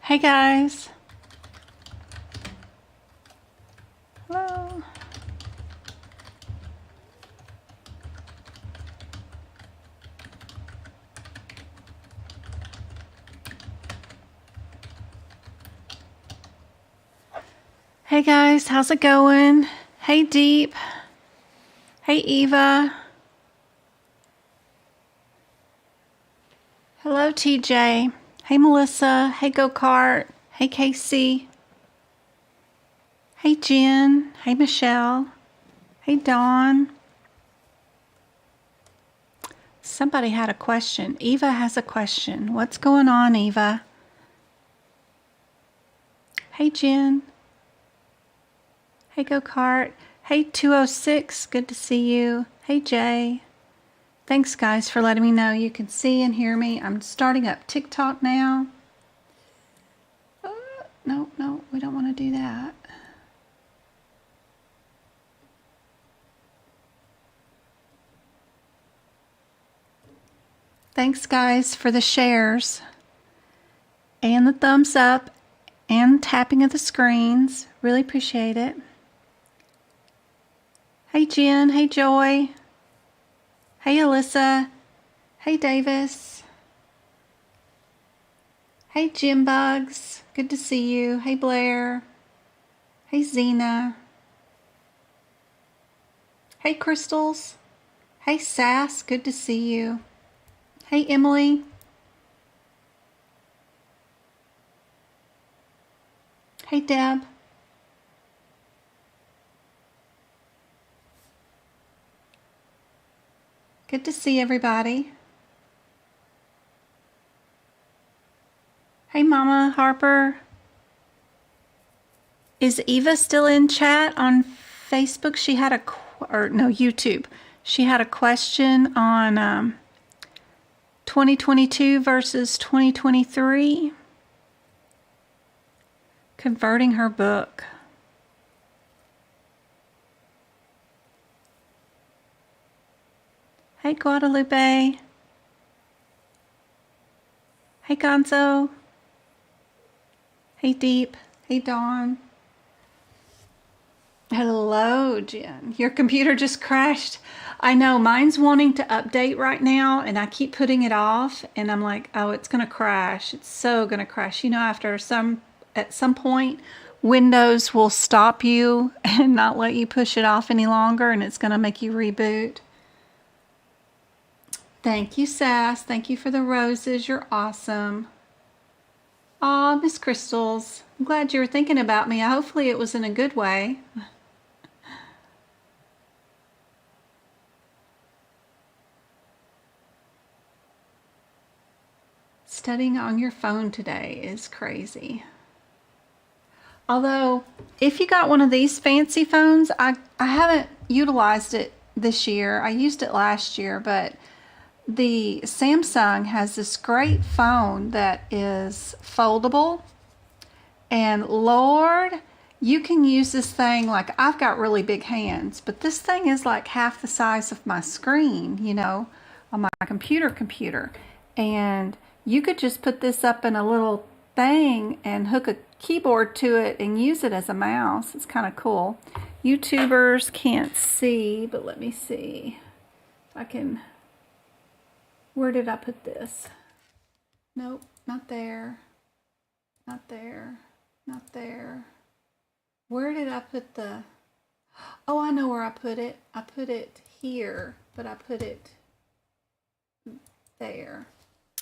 Hey guys. Hello. Hey guys, how's it going? Hey Deep. Hey Eva. Hello TJ. Hey Melissa. Hey Go-Kart. Hey Casey. Hey Jen. Hey Michelle. Hey Dawn. Somebody had a question. Eva has a question. What's going on, Eva? Hey Jen. Hey Go-Kart. Hey 206. Good to see you. Hey Jay. Thanks guys for letting me know you can see and hear me. I'm starting up TikTok now. No, we don't want to do that. Thanks guys for the shares and the thumbs up and tapping of the screens. Really appreciate it. Hey Jen. Hey Joy. Hey Alyssa. Hey Davis. Hey Jim Bugs. Good to see you. Hey Blair. Hey Zena. Hey Crystals. Hey Sass. Good to see you. Hey Emily. Hey Deb. Good to see everybody. Hey Mama Harper. Is Eva still in chat on Facebook? She had YouTube. She had a question on 2022 versus 2023. Converting her book. Hey Guadalupe. Hey Gonzo. Hey Deep. Hey Dawn. Hello Jen. Your computer just crashed. I know, mine's wanting to update right now and I keep putting it off and I'm like, oh, it's gonna crash. It's so gonna crash. You know, at some point Windows will stop you and not let you push it off any longer and it's gonna make you reboot. Thank you, Sass. Thank you for the roses. You're awesome. Aw, Miss Crystals. I'm glad you were thinking about me. Hopefully it was in a good way. Studying on your phone today is crazy. Although, if you got one of these fancy phones, I haven't utilized it this year. I used it last year, but the Samsung has this great phone that is foldable. And Lord, you can use this thing, like I've got really big hands, but this thing is like half the size of my screen, you know, on my computer. And you could just put this up in a little thing and hook a keyboard to it and use it as a mouse. It's kind of cool. YouTubers can't see, but let me see if I can. Where did I put this? Nope, not there. Not there. Not there. Where did I put the... Oh, I know where I put it. I put it here, but I put it there.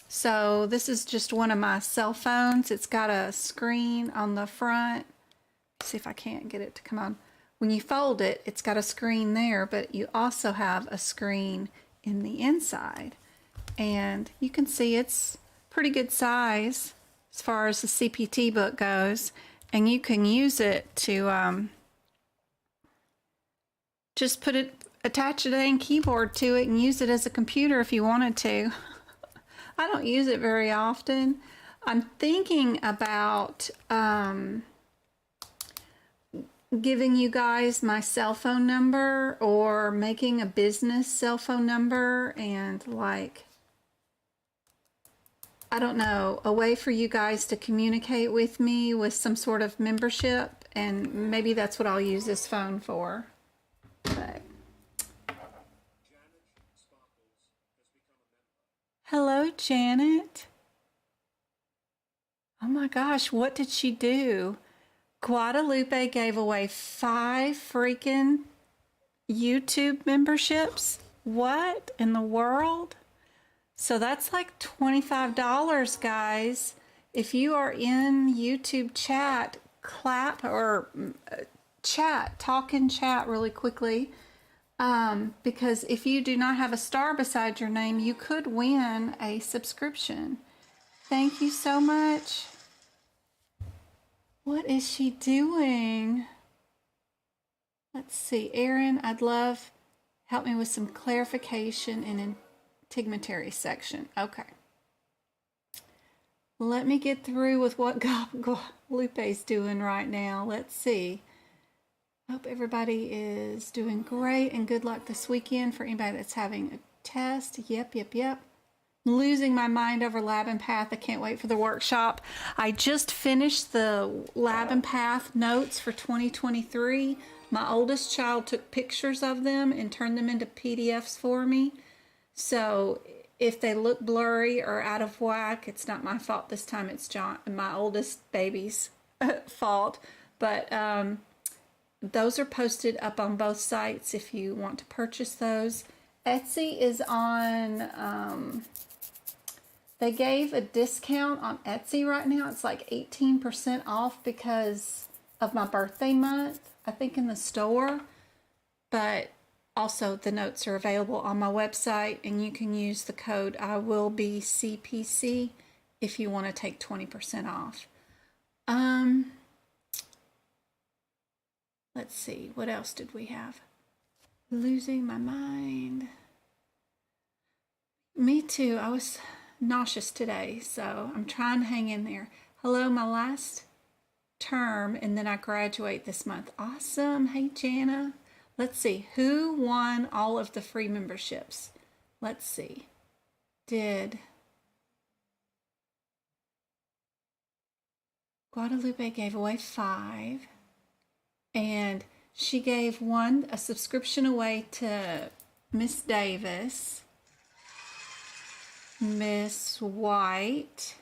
So this is just one of my cell phones. It's got a screen on the front. Let's see if I can't get it to come on. When you fold it, it's got a screen there, but you also have a screen in the inside. And you can see it's pretty good size as far as the CPT book goes. And you can use it to just attach a dang keyboard to it and use it as a computer if you wanted to. I don't use it very often. I'm thinking about giving you guys my cell phone number or making a business cell phone number and like I don't know, a way for you guys to communicate with me with some sort of membership, and maybe that's what I'll use this phone for. But hello, Janet. Oh my gosh, what did she do? Guadalupe gave away 5 freaking YouTube memberships. What in the world? So that's like $25, guys. If you are in YouTube chat, clap or chat, talk in chat really quickly. Because if you do not have a star beside your name, you could win a subscription. Thank you so much. What is she doing? Let's see, Aaron, I'd love help me with some clarification in integumentary section. Okay. Let me get through with what Lupe's doing right now. Let's see. Hope everybody is doing great and good luck this weekend for anybody that's having a test. Yep. Losing my mind over Lab and Path. I can't wait for the workshop. I just finished the Lab and Path notes for 2023. My oldest child took pictures of them and turned them into PDFs for me. So if they look blurry or out of whack, it's not my fault this time. It's my oldest baby's fault. But those are posted up on both sites if you want to purchase those. Etsy is on... they gave a discount on Etsy right now. It's like 18% off because of my birthday month, I think, in the store. But also the notes are available on my website, and you can use the code I will be CPC if you want to take 20% off. Let's see, what else did we have? Losing my mind. Me too. I was nauseous today, so I'm trying to hang in there. Hello, my last term, and then I graduate this month. Awesome. Hey, Jana. Let's see, who won all of the free memberships? Let's see. Guadalupe gave away 5, and she gave a subscription away to Miss Davis, Miss White,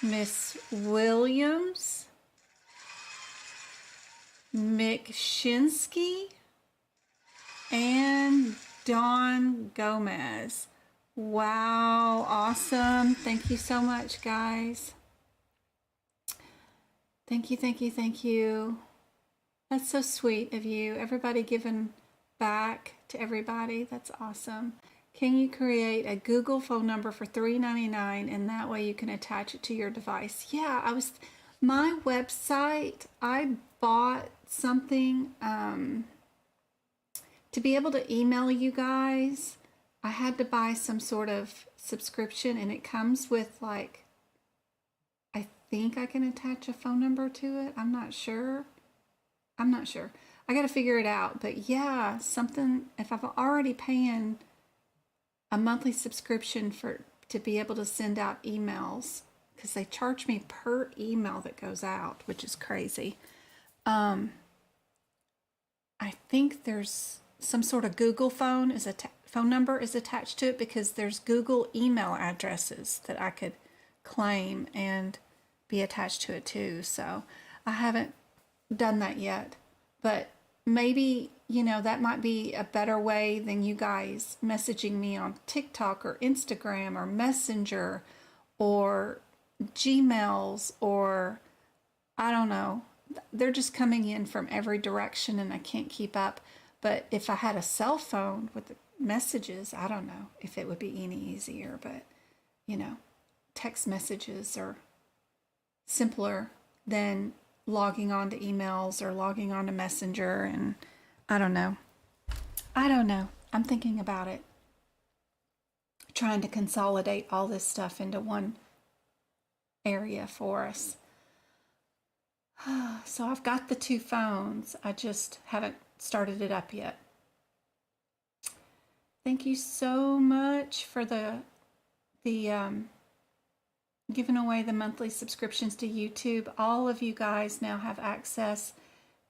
Miss Williams, Mick Shinsky, and Dawn Gomez. Wow, awesome. Thank you so much, guys. Thank you. That's so sweet of you. Everybody giving back to everybody. That's awesome. Can you create a Google phone number for $3.99 and that way you can attach it to your device? Yeah, my website, I bought something to be able to email you guys. I had to buy some sort of subscription, and it comes with, like, I think I can attach a phone number to it. I'm not sure. I got to figure it out. But yeah, something, if I'm already paying a monthly subscription to be able to send out emails, because they charge me per email that goes out, which is crazy. I think there's some sort of Google phone number is attached to it, because there's Google email addresses that I could claim and be attached to it too. So I haven't done that yet, but maybe, that might be a better way than you guys messaging me on TikTok or Instagram or Messenger or Gmails, or I don't know. They're just coming in from every direction and I can't keep up. But if I had a cell phone with the messages, I don't know if it would be any easier, but text messages are simpler than logging on to emails or logging on to Messenger, and I don't know. I'm thinking about it. Trying to consolidate all this stuff into one area for us. So I've got the 2 phones. I just haven't started it up yet. Thank you so much for the giving away the monthly subscriptions to YouTube. All of you guys now have access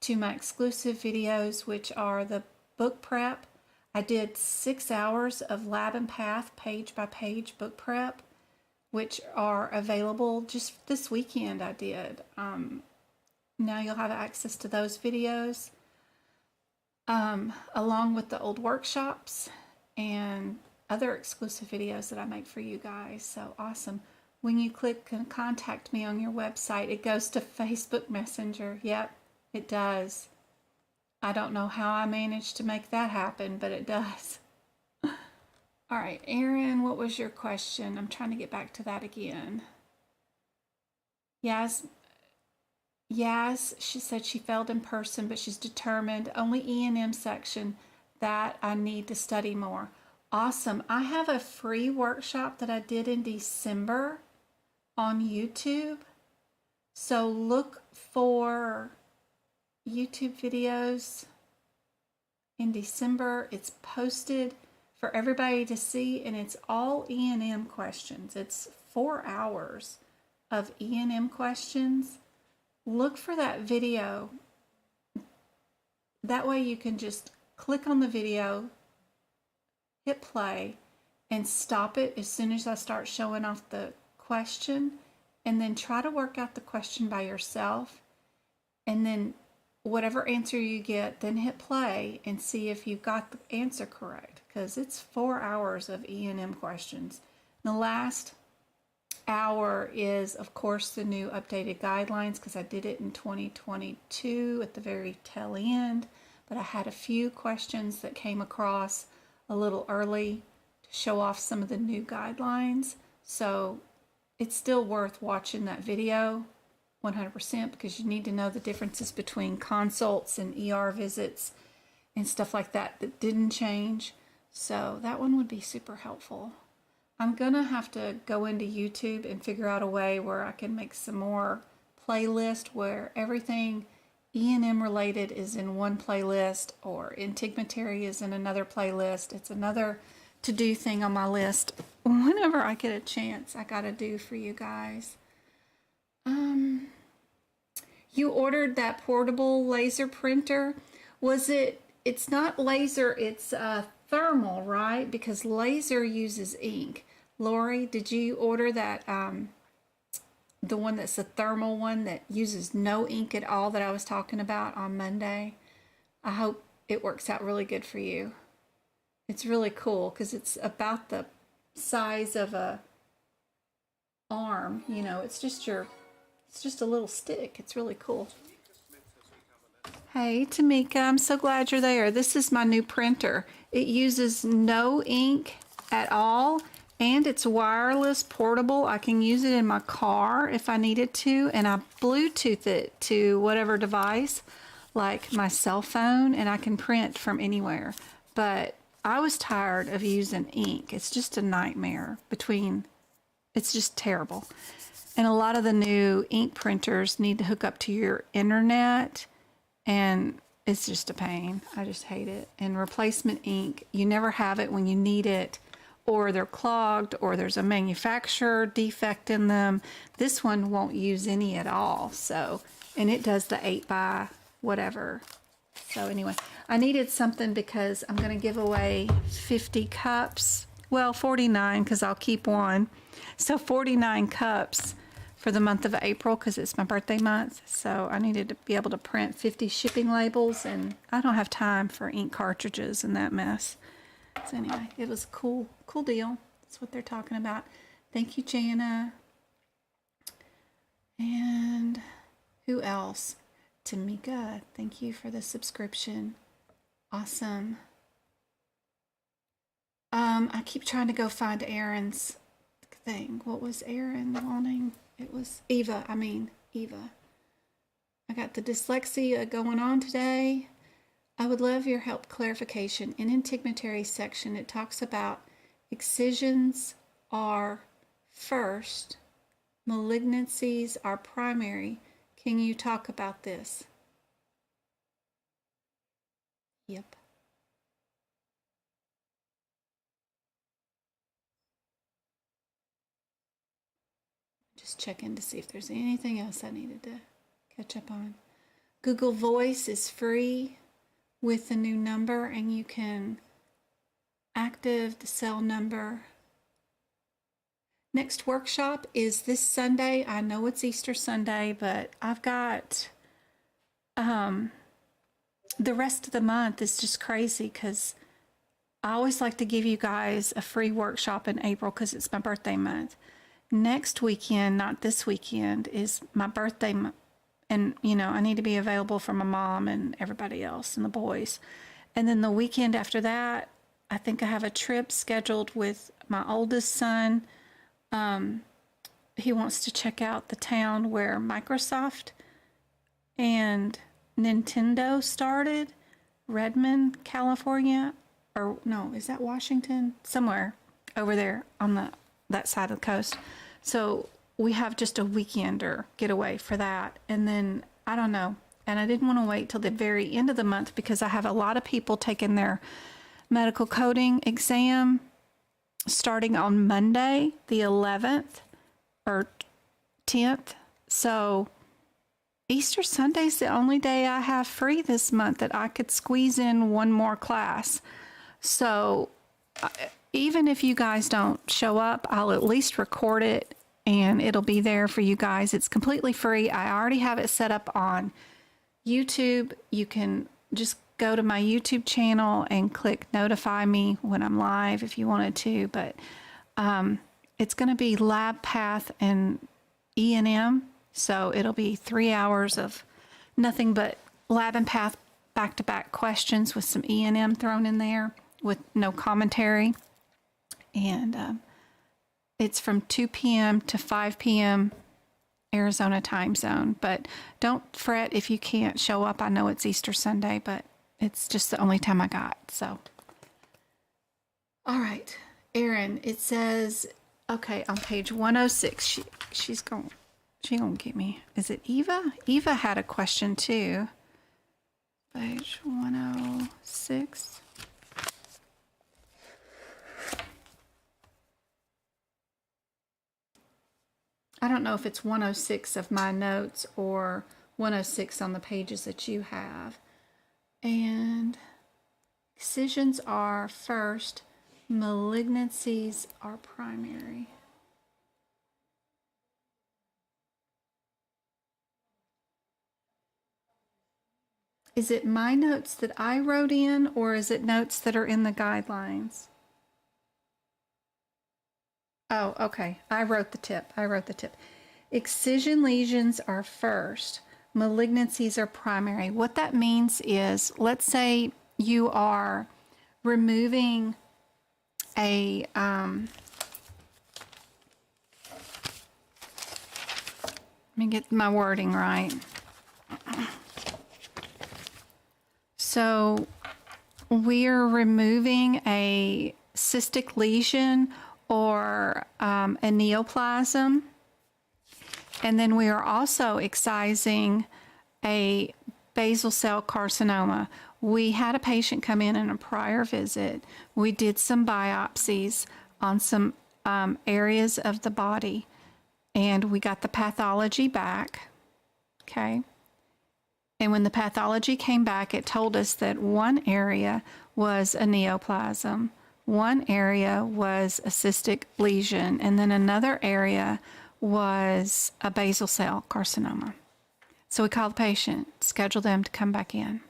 to my exclusive videos, which are the book prep. I did 6 hours of Lab and Path page by page book prep, which are available just this weekend. I did. Now you'll have access to those videos, along with the old workshops and other exclusive videos that I make for you guys. So awesome. When you click contact me on your website, it goes to Facebook Messenger. Yep, it does. I don't know how I managed to make that happen, but it does. All right, Erin, what was your question? I'm trying to get back to that again. Yes, she said she failed in person, but she's determined. Only E&M section that I need to study more. Awesome. I have a free workshop that I did in December on YouTube. So look for YouTube videos in December. It's posted for everybody to see, and it's all E&M questions. It's 4 hours of E&M questions. Look for that video. That way you can just click on the video, hit play, and stop it as soon as I start showing off the question, and then try to work out the question by yourself, and then whatever answer you get, then hit play and see if you got the answer correct, because it's 4 hours of E&M questions. The last hour is, of course, the new updated guidelines, because I did it in 2022 at the very tail end, but I had a few questions that came across a little early to show off some of the new guidelines. So it's still worth watching that video 100%, because you need to know the differences between consults and ER visits and stuff like that that didn't change. So that one would be super helpful. I'm gonna have to go into YouTube and figure out a way where I can make some more playlist where everything E&M related is in one playlist, or integumentary is in another playlist. It's another to-do thing on my list. Whenever I get a chance, I gotta do for you guys. You ordered that portable laser printer. It's not laser, it's thermal, right? Because laser uses ink. Lori, did you order that, the one that's the thermal one that uses no ink at all that I was talking about on Monday? I hope it works out really good for you. It's really cool because it's about the size of a arm. You know, it's just a little stick. It's really cool. Hey, Tamika, I'm so glad you're there. This is my new printer. It uses no ink at all, and it's wireless, portable. I can use it in my car if I needed to, and I Bluetooth it to whatever device, like my cell phone, and I can print from anywhere. But I was tired of using ink. It's just a nightmare it's just terrible. And a lot of the new ink printers need to hook up to your internet, and it's just a pain. I just hate it. And replacement ink, you never have it when you need it, or they're clogged, or there's a manufacturer defect in them. This one won't use any at all. So, and it does the 8 by whatever. So anyway, I needed something because I'm going to give away 50 cups. Well, 49 because I'll keep one. So 49 cups for the month of April because it's my birthday month. So I needed to be able to print 50 shipping labels, and I don't have time for ink cartridges and that mess. So anyway, it was a cool deal. That's what they're talking about. Thank you, Jana. And who else? Tamika, thank you for the subscription. Awesome. I keep trying to go find Erin's thing. What was Erin wanting? It was Eva. I got the dyslexia going on today. I would love your help clarification. In integumentary section, it talks about excisions are first, malignancies are primary. Can you talk about this? Yep. just checking to see if there's anything else I needed to catch up on. Google Voice is free with the new number, and you can active the cell number. Next workshop is this Sunday. I know it's Easter Sunday, but I've got the rest of the month is just crazy because I always like to give you guys a free workshop in April because it's my birthday month. Next weekend, not this weekend, is my birthday month. And, you know, I need to be available for my mom and everybody else and the boys. And then the weekend after that, I think I have a trip scheduled with my oldest son. He wants to check out the town where Microsoft and Nintendo started, Redmond, California. Or no, is that Washington? Somewhere over there on that side of the coast. So we have just a weekender getaway for that. And then, I don't know. And I didn't want to wait till the very end of the month because I have a lot of people taking their medical coding exam starting on Monday, the 11th or 10th. So Easter Sunday's the only day I have free this month that I could squeeze in one more class. So even if you guys don't show up, I'll at least record it and it'll be there for you guys. It's completely free. I already have it set up on YouTube. You can just go to my YouTube channel and click notify me when I'm live if you wanted to. But it's going to be lab path and E&M. So it'll be 3 hours of nothing but lab and path back-to-back questions with some E&M thrown in there with no commentary. And it's from 2 p.m. to 5 p.m. Arizona time zone. But don't fret if you can't show up. I know it's Easter Sunday, but it's just the only time I got. So, all right, Erin, it says, okay, on page 106, she's going to get me. Is it Eva? Eva had a question too. Page 106. I don't know if it's 106 of my notes or 106 on the pages that you have. And excisions are first, malignancies are primary. Is it my notes that I wrote in, or is it notes that are in the guidelines? Oh, okay. I wrote the tip. Excision lesions are first. Malignancies are primary. What that means is, let's say you are removing a, let me get my wording right. So we're removing a cystic lesion or a neoplasm, and then we are also excising a basal cell carcinoma. We had a patient come in a prior visit. We did some biopsies on some areas of the body, and we got the pathology back, okay? And when the pathology came back, it told us that one area was a neoplasm, one area was a cystic lesion, and then another area was a basal cell carcinoma. So we called the patient, scheduled them to come back in.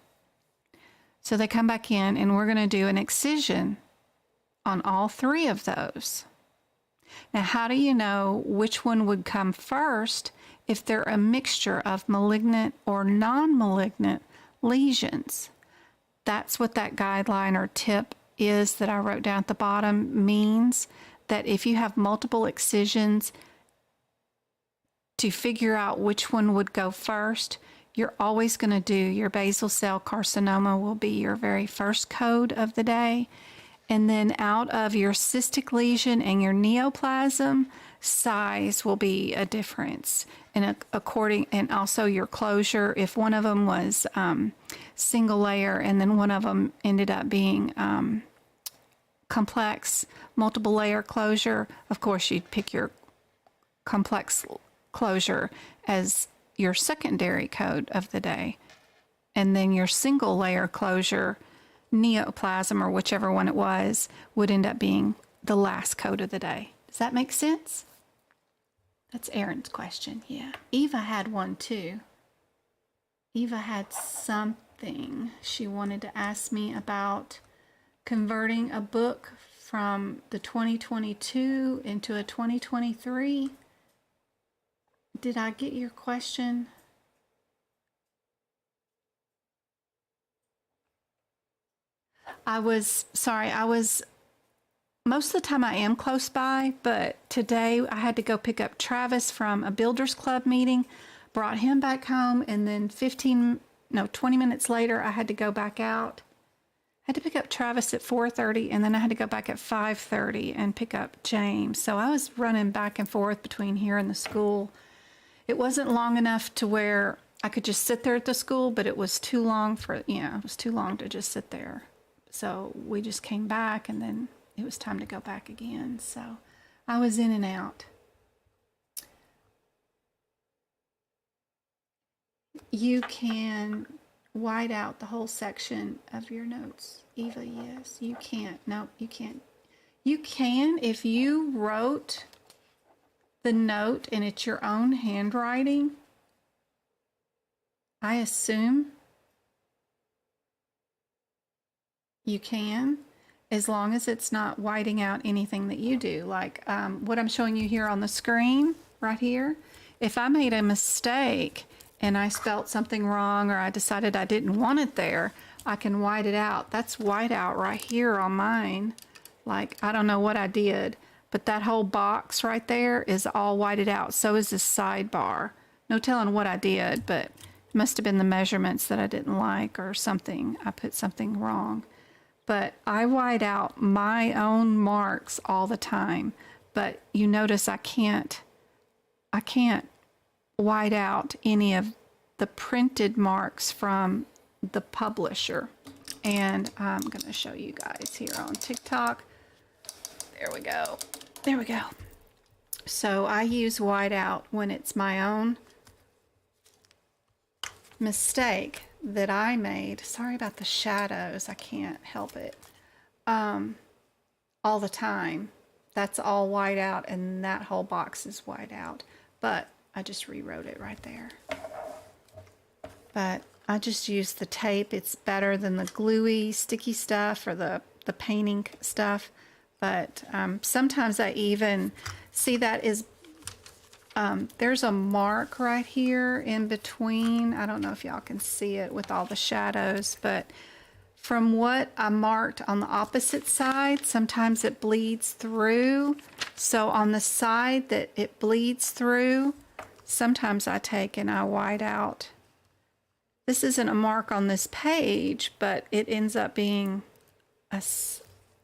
So they come back in, and we're going to do an excision on all three of those. Now, how do you know which one would come first if they're a mixture of malignant or non-malignant lesions? That's what that guideline or tip is that I wrote down at the bottom means, that if you have multiple excisions, to figure out which one would go first, you're always going to do your basal cell carcinoma will be your very first code of the day. And then out of your cystic lesion and your neoplasm, size will be a difference. And and also your closure, if one of them was single layer and then one of them ended up being complex multiple layer closure, of course you'd pick your complex closure as your secondary code of the day. And then your single layer closure, neoplasm or whichever one it was, would end up being the last code of the day. Does that make sense? That's Erin's question, yeah. Eva had one too. Eva had something she wanted to ask me about converting a book from the 2022 into a 2023. Did I get your question? Most of the time I am close by, but today I had to go pick up Travis from a Builders Club meeting, brought him back home, and then 20 minutes later I had to go back out. I had to pick up Travis at 4:30, and then I had to go back at 5:30 and pick up James. So I was running back and forth between here and the school. It wasn't long enough to where I could just sit there at the school, but it was too long it was too long to just sit there. So we just came back, and then it was time to go back again. So I was in and out. You can white out the whole section of your notes. Eva, yes. You can't. No, you can't. You can if you wrote the note and it's your own handwriting. I assume you can, as long as it's not whiting out anything that you do. Like what I'm showing you here on the screen right here. If I made a mistake and I spelt something wrong, or I decided I didn't want it there, I can white it out. That's white out right here on mine. Like, I don't know what I did, but that whole box right there is all whited out. So is this sidebar. No telling what I did, but it must have been the measurements that I didn't like or something. I put something wrong. But I white out my own marks all the time. But you notice I can't white out any of the printed marks from the publisher. And I'm going to show you guys here on TikTok. There we go. There we go. So I use whiteout when it's my own mistake that I made. Sorry about the shadows. I can't help it. All the time. That's all white out, and that whole box is white out. But I just rewrote it right there. But I just use the tape. It's better than the gluey, sticky stuff or the painting stuff. But sometimes I even see that is, there's a mark right here in between. I don't know if y'all can see it with all the shadows, but from what I marked on the opposite side, sometimes it bleeds through. So on the side that it bleeds through, sometimes I take and I white out. This isn't a mark on this page, but it ends up being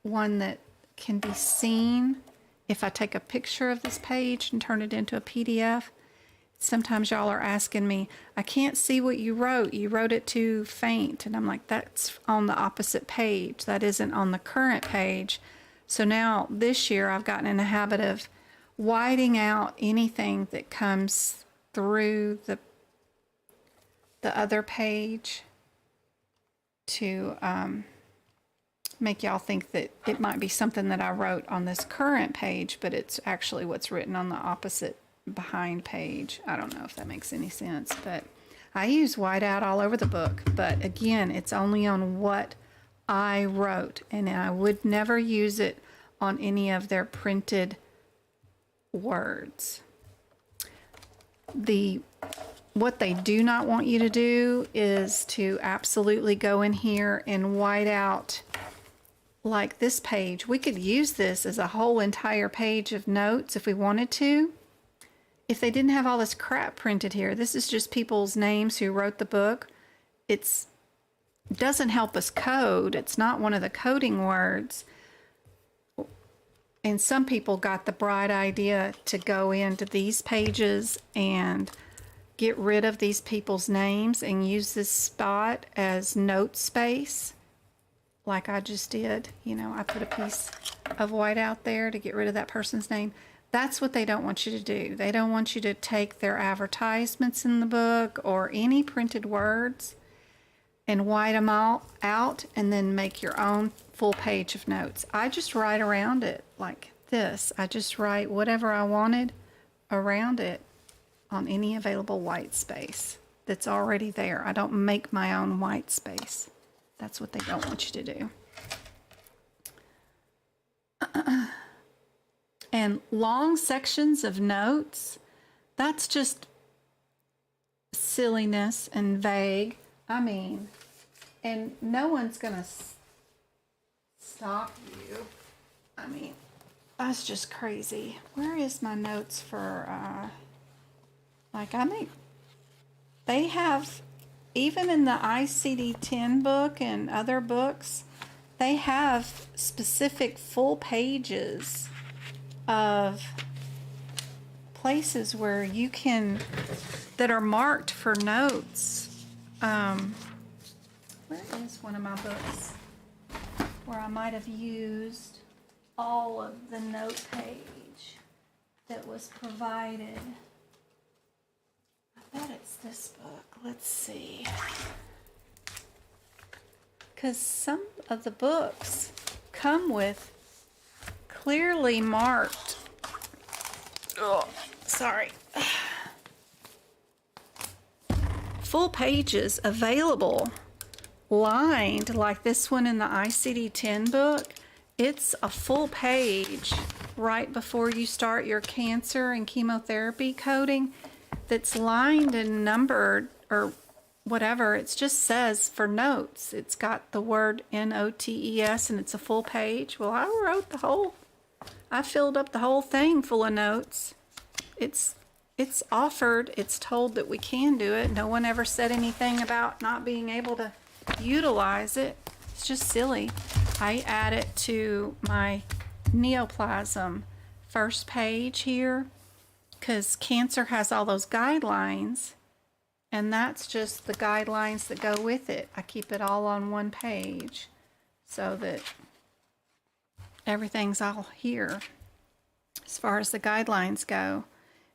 one that can be seen if I take a picture of this page and turn it into a PDF. Sometimes y'all are asking me, I can't see what you wrote. You wrote it too faint. And I'm like, that's on the opposite page. That isn't on the current page. So now this year I've gotten in the habit of whiting out anything that comes through the other page to make y'all think that it might be something that I wrote on this current page, but it's actually what's written on the opposite behind page. I don't know if that makes any sense, but I use whiteout all over the book. But again, it's only on what I wrote, and I would never use it on any of their printed words. What they do not want you to do is to absolutely go in here and white out like this page. We could use this as a whole entire page of notes if we wanted to. If they didn't have all this crap printed here, this is just people's names who wrote the book. It doesn't help us code. It's not one of the coding words. And some people got the bright idea to go into these pages and get rid of these people's names and use this spot as note space, like I just did. You know, I put a piece of white out there to get rid of that person's name. That's what they don't want you to do. They don't want you to take their advertisements in the book or any printed words and white them all out and then make your own full page of notes. I just write around it like this. I just write whatever I wanted around it on any available white space that's already there. I don't make my own white space. That's what they don't want you to do. And long sections of notes, that's just silliness and vague. I mean, and no one's going to stop you. I mean, that's just crazy. Where is my notes for, they have, even in the ICD-10 book and other books, they have specific full pages of places where you can, that are marked for notes. Where is one of my books where I might have used all of the note page that was provided? I bet it's this book. Let's see. Because some of the books come with clearly marked, full pages available, lined, like this one in the ICD-10 book. It's a full page right before you start your cancer and chemotherapy coding that's lined and numbered or whatever. It just says for notes. It's got the word NOTES and it's a full page. Well, I filled up the whole thing full of notes. It's offered, it's told that we can do it. No one ever said anything about not being able to utilize it. It's just silly. I add it to my neoplasm first page here because cancer has all those guidelines, and that's just the guidelines that go with it. I keep it all on one page so that everything's all here as far as the guidelines go.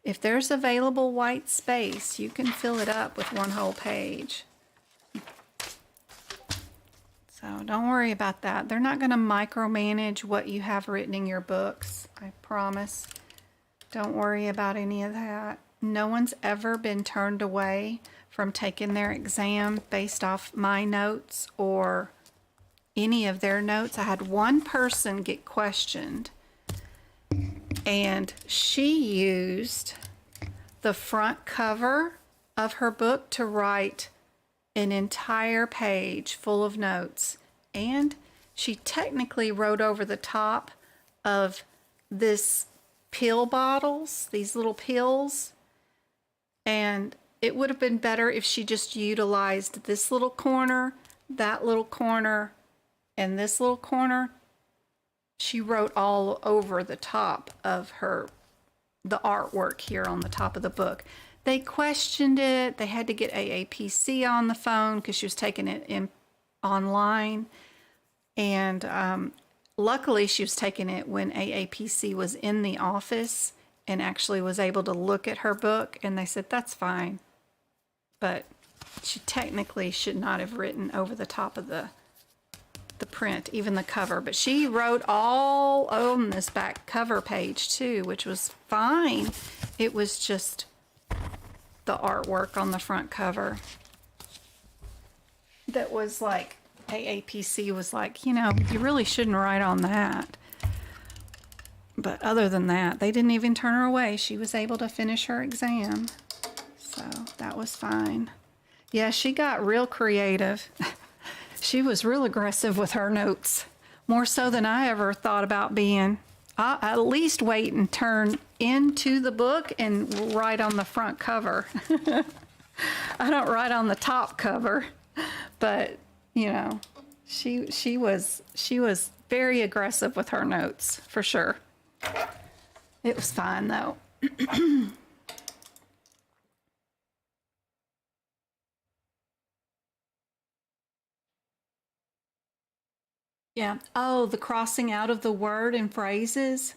If there's available white space, you can fill it up with one whole page. So don't worry about that. They're not going to micromanage what you have written in your books, I promise. Don't worry about any of that. No one's ever been turned away from taking their exam based off my notes or any of their notes. I had one person get questioned, and she used the front cover of her book to write an entire page full of notes, and she technically wrote over the top of this pill bottles, these little pills, and it would have been better if she just utilized this little corner, that little corner, and this little corner. She wrote all over the top of the artwork here on the top of the book. They questioned it. They had to get AAPC on the phone because she was taking it online. And luckily she was taking it when AAPC was in the office and actually was able to look at her book. And they said, that's fine. But she technically should not have written over the top of the print, even the cover. But she wrote all on this back cover page too, which was fine. It was just the artwork on the front cover that was like, AAPC was like, you really shouldn't write on that. But other than that, they didn't even turn her away. She was able to finish her exam. So that was fine. Yeah, she got real creative. She was real aggressive with her notes, more so than I ever thought about being. I'll at least wait and turn into the book and write on the front cover. I don't write on the top cover, but she was very aggressive with her notes for sure. It was fine though. Yeah. Oh, the crossing out of the word and phrases.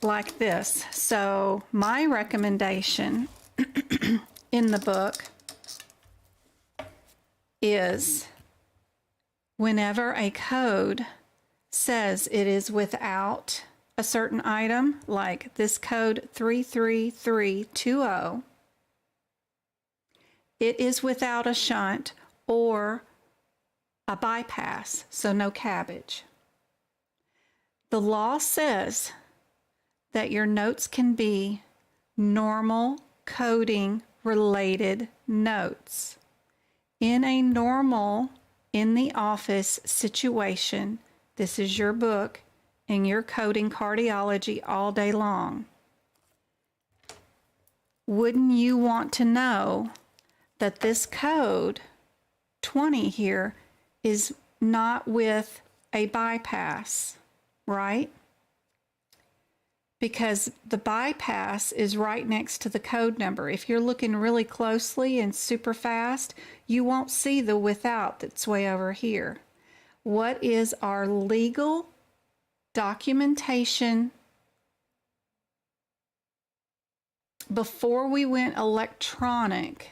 like this. So my recommendation in the book is whenever a code says it is without a certain item, like this code 33320, it is without a shunt or a bypass, so no cabbage. The law says that your notes can be normal coding related notes. In a normal, in the office situation, this is your book and you're coding cardiology all day long. Wouldn't you want to know that this code 20 here is not with a bypass, right? Because the bypass is right next to the code number. If you're looking really closely and super fast, you won't see the without that's way over here. What is our legal documentation before we went electronic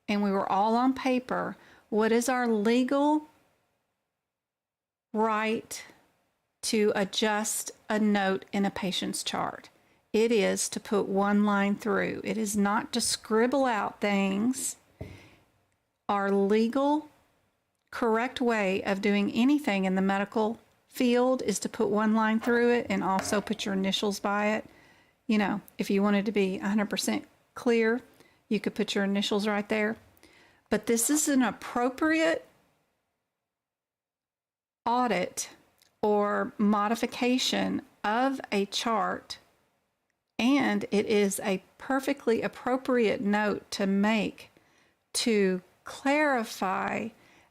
and we were all on paper? What is our legal right to adjust a note in a patient's chart? It is to put one line through. It is not to scribble out things. Our legal correct way of doing anything in the medical field is to put one line through it and also put your initials by it. You know, if you wanted to be 100% clear, you could put your initials right there. But this is an appropriate audit or modification of a chart, and it is a perfectly appropriate note to make to clarify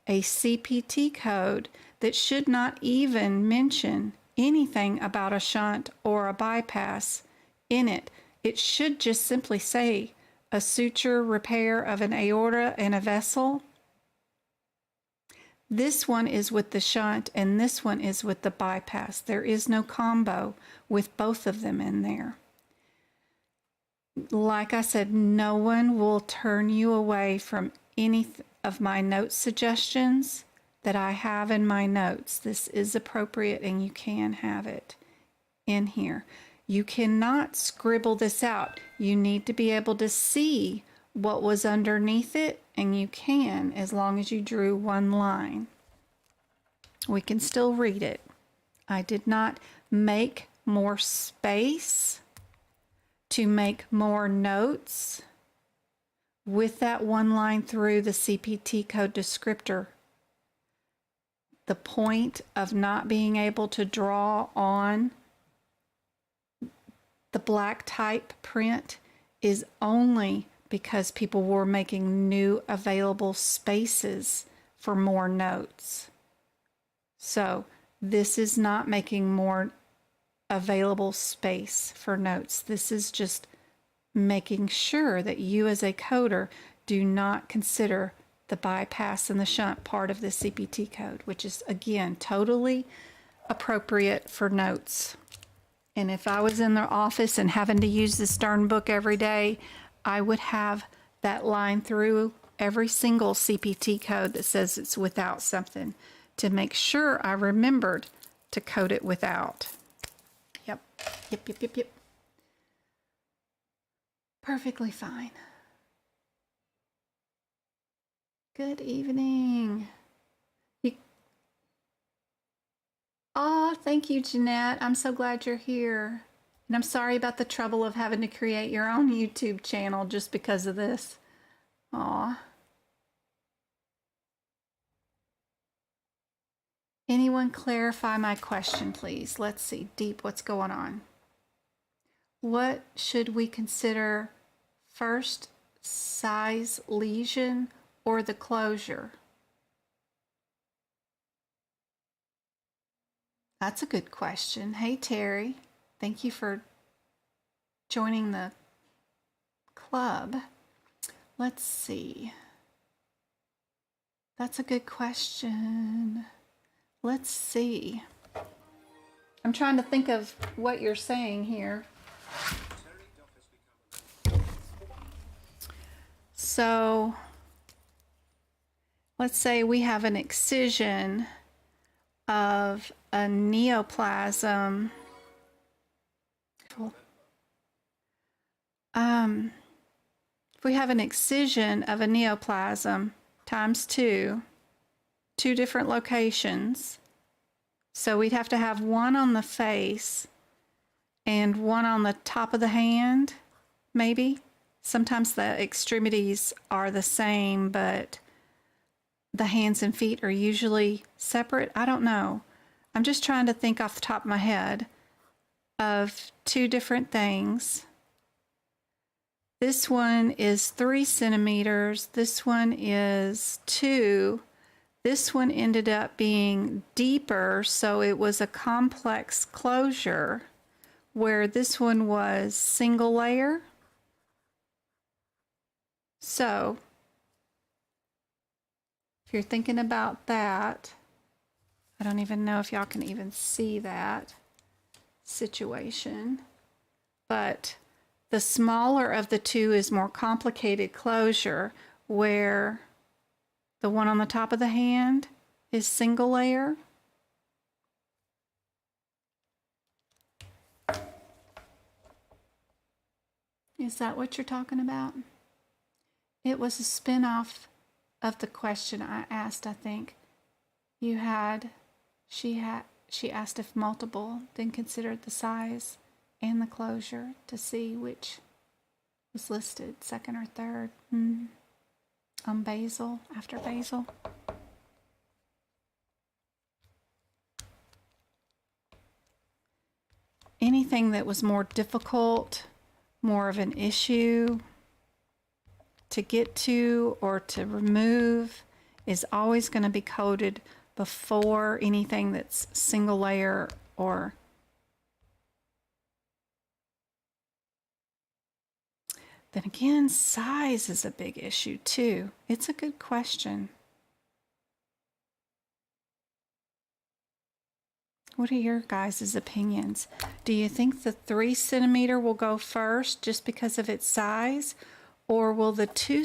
a CPT code that should not even mention anything about a shunt or a bypass in it. It should just simply say a suture repair of an aorta and a vessel. This one is with the shunt and this one is with the bypass. There is no combo with both of them in there. Like I said, no one will turn you away from any of my note suggestions that I have in my notes. This is appropriate and you can have it in here. You cannot scribble this out. You need to be able to see what was underneath it, and you can as long as you drew one line. We can still read it. I did not make more space to make more notes with that one line through the CPT code descriptor. The point of not being able to draw on the black type print is only because people were making new available spaces for more notes. So this is not making more available space for notes. This is just making sure that you as a coder do not consider the bypass and the shunt part of the CPT code, which is again totally appropriate for notes. And if I was in the office and having to use this darn book every day, I would have that line through every single CPT code that says it's without something to make sure I remembered to code it without. Yep. Perfectly fine. Good evening. Oh, thank you, Jeanette. I'm so glad you're here. And I'm sorry about the trouble of having to create your own YouTube channel just because of this. Aw. Anyone clarify my question, please? Let's see. Deep, what's going on? What should we consider first, size lesion or the closure? That's a good question. Hey, Terry. Thank you for joining the club. Let's see. That's a good question. Let's see. I'm trying to think of what you're saying here. So let's say we have an excision of a neoplasm. If we have an excision of a neoplasm times two different locations, so we'd have to have one on the face and one on the top of the hand, maybe. Sometimes the extremities are the same, but the hands and feet are usually separate. I don't know. I'm just trying to think off the top of my head of two different things. This one is 3 centimeters. This one is 2. This one ended up being deeper, so it was a complex closure, where this one was single layer. So, if you're thinking about that, I don't even know if y'all can even see that situation, but the smaller of the two is more complicated closure, where the one on the top of the hand is single layer. Is that what you're talking about? It was a spin-off of the question I asked, I think. She asked if multiple, then considered the size and the closure to see which was listed, second or third. On basal, after basal. Anything that was more difficult, more of an issue to get to or to remove, is always going to be coded before anything that's single layer or then again, size is a big issue too. It's a good question. What are your guys' opinions? Do you think the 3 centimeter will go first just because of its size? Or will the 2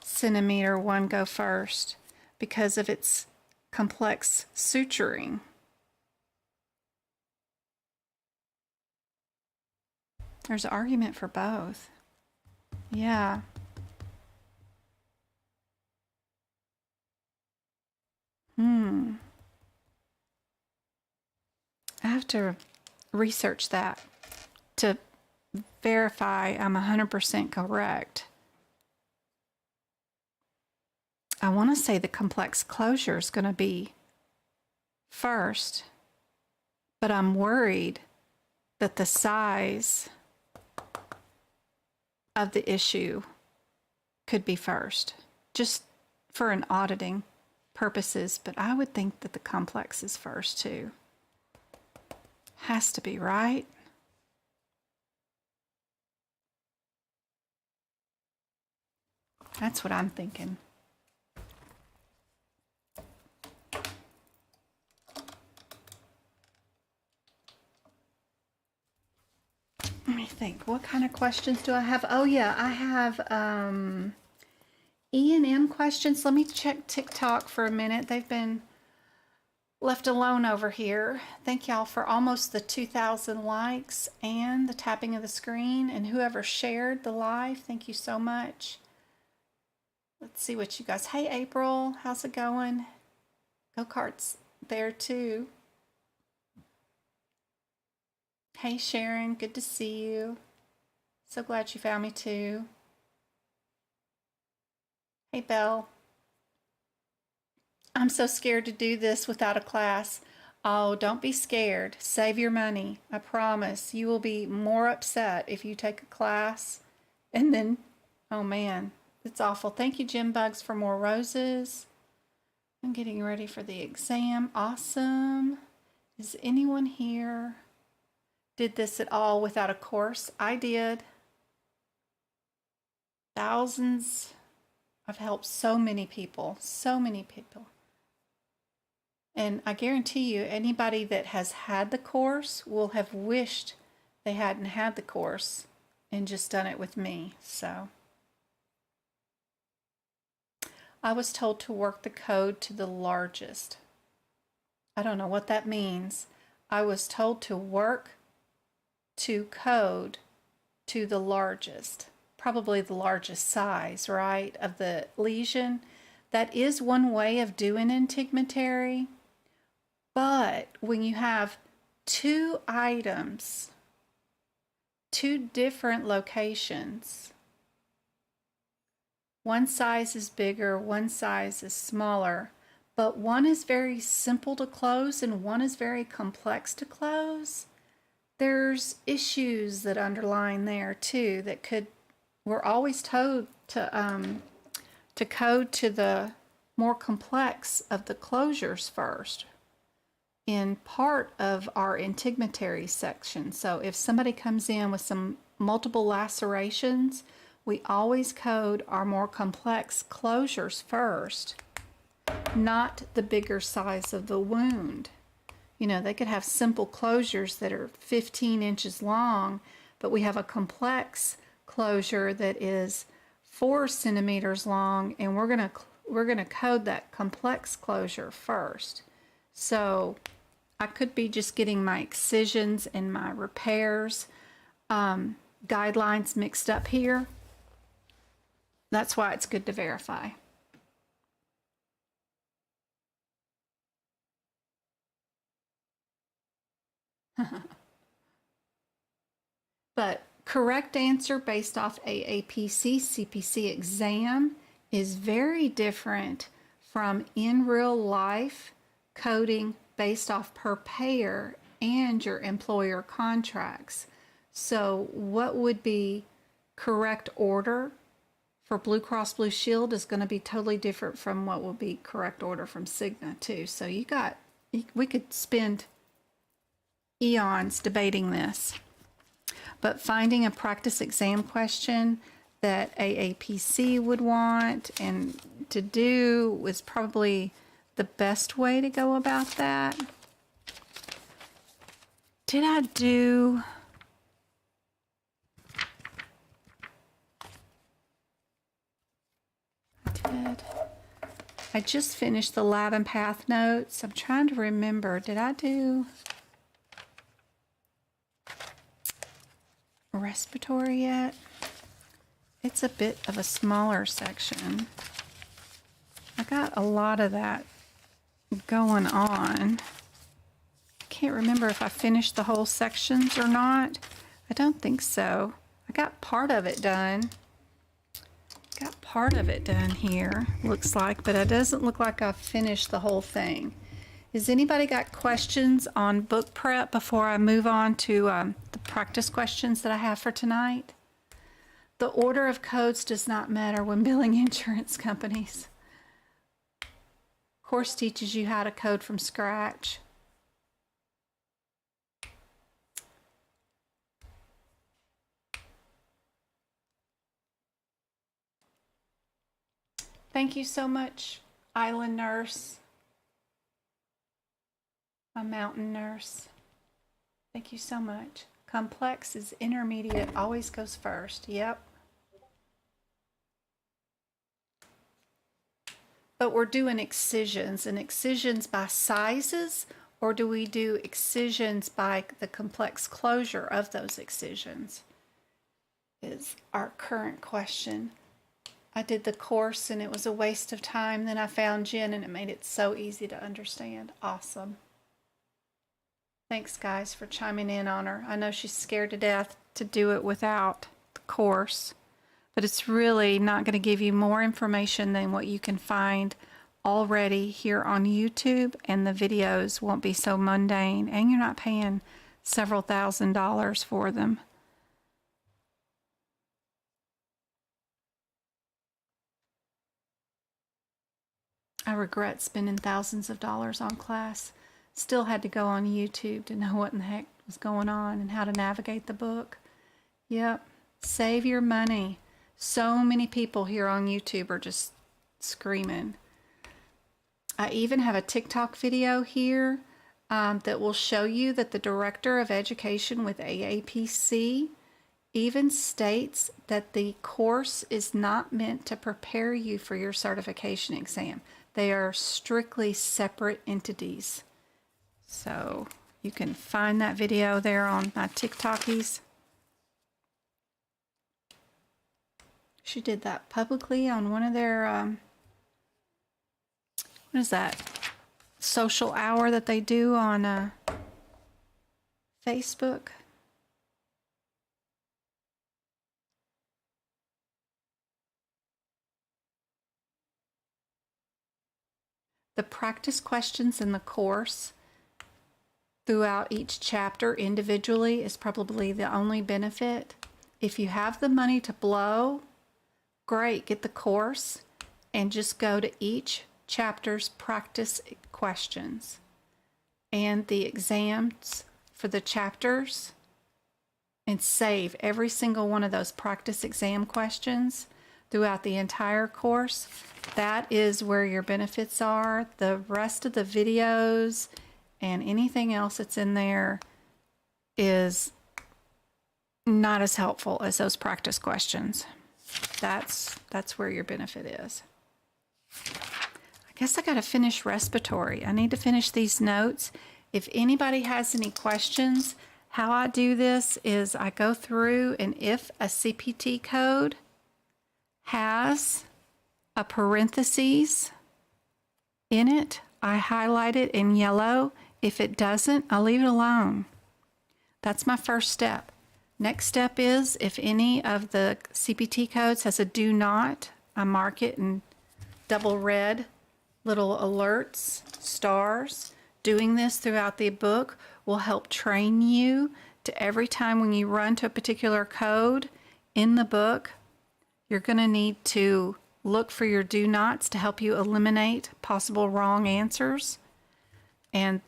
centimeter one go first because of its complex suturing? There's an argument for both. Yeah. I have to research that to verify I'm 100% correct. I want to say the complex closure is going to be first, but I'm worried that the size of the issue could be first, just for an auditing purposes, but I would think that the complex is first too. Has to be, right? That's what I'm thinking. Let me think. What kind of questions do I have? Oh yeah, I have E&M questions. Let me check TikTok for a minute. They've been left alone over here. Thank y'all for almost the 2,000 likes and the tapping of the screen, and whoever shared the live, thank you so much. Let's see what you guys. Hey April, how's it going? Go-kart's there too. Hey Sharon, good to see you. So glad you found me too. Hey Belle. I'm so scared to do this without a class. Oh, don't be scared. Save your money. I promise. You will be more upset if you take a class and then, oh man, it's awful. Thank you, Jim Bugs, for more roses. I'm getting ready for the exam. Awesome. Is anyone here did this at all without a course? I did. Thousands. I've helped so many people. So many people. And I guarantee you, anybody that has had the course will have wished they hadn't had the course and just done it with me. So I was told to work the code to the largest. I don't know what that means. I was told to work to code to the largest, probably the largest size, right, of the lesion. That is one way of doing integumentary, but when you have two items, two different locations, one size is bigger, one size is smaller, but one is very simple to close and one is very complex to close, there's issues that underline there too that we're always told to code to the more complex of the closures first in part of our integumentary section. So if somebody comes in with some multiple lacerations, we always code our more complex closures first, not the bigger size of the wound. You know, they could have simple closures that are 15 inches long, but we have a complex closure that is 4 centimeters long, and we're gonna code that complex closure first. So I could be just getting my excisions and my repairs guidelines mixed up here. That's why it's good to verify. But correct answer based off AAPC, CPC exam is very different from in real life coding based off per payer and your employer contracts. So what would be correct order for Blue Cross Blue Shield is going to be totally different from what will be correct order from Cigna too. So we could spend eons debating this. But finding a practice exam question that AAPC would want and to do was probably the best way to go about that. Did I do... I just finished the lab and path notes. I'm trying to remember, did I do respiratory yet? It's a bit of a smaller section. I got a lot of that going on. Can't remember if I finished the whole sections or not. I don't think so. I got part of it done. Got part of it done here, looks like, but it doesn't look like I've finished the whole thing. Has anybody got questions on book prep before I move on to the practice questions that I have for tonight? The order of codes does not matter when billing insurance companies. Course teaches you how to code from scratch. Thank you so much, Island Nurse. A mountain nurse. Thank you so much. Complex is intermediate, always goes first. Yep. But we're doing excisions, and excisions by sizes, or do we do excisions by the complex closure of those excisions? Is our current question. I did the course and it was a waste of time. Then I found Jen and it made it so easy to understand. Awesome. Thanks, guys, for chiming in on her. I know she's scared to death to do it without the course, but it's really not going to give you more information than what you can find already here on YouTube, and the videos won't be so mundane, and you're not paying several $1,000s for them. I regret spending thousands of dollars on class. Still had to go on YouTube to know what in the heck was going on and how to navigate the book. Yep, save your money. So many people here on YouTube are just screaming. I even have a TikTok video here that will show you that the Director of Education with AAPC even states that the course is not meant to prepare you for your certification exam. They are strictly separate entities. So you can find that video there on my TikTokies. She did that publicly on one of their, what is that, social hour that they do on Facebook. The practice questions in the course throughout each chapter individually is probably the only benefit. If you have the money to blow, great, get the course and just go to each chapter's practice questions and the exams for the chapters and save every single one of those practice exam questions throughout the entire course. That is where your benefits are. The rest of the videos and anything else that's in there is not as helpful as those practice questions. That's where your benefit is. I guess I got to finish respiratory. I need to finish these notes. If anybody has any questions, how I do this is I go through, and if a CPT code has a parentheses in it, I highlight it in yellow. If it doesn't, I'll leave it alone. That's my first step. Next step is if any of the CPT codes has a do not, I mark it in double red little alerts, stars. Doing this throughout the book will help train you to every time when you run to a particular code in the book, you're going to need to look for your do nots to help you eliminate possible wrong answers. And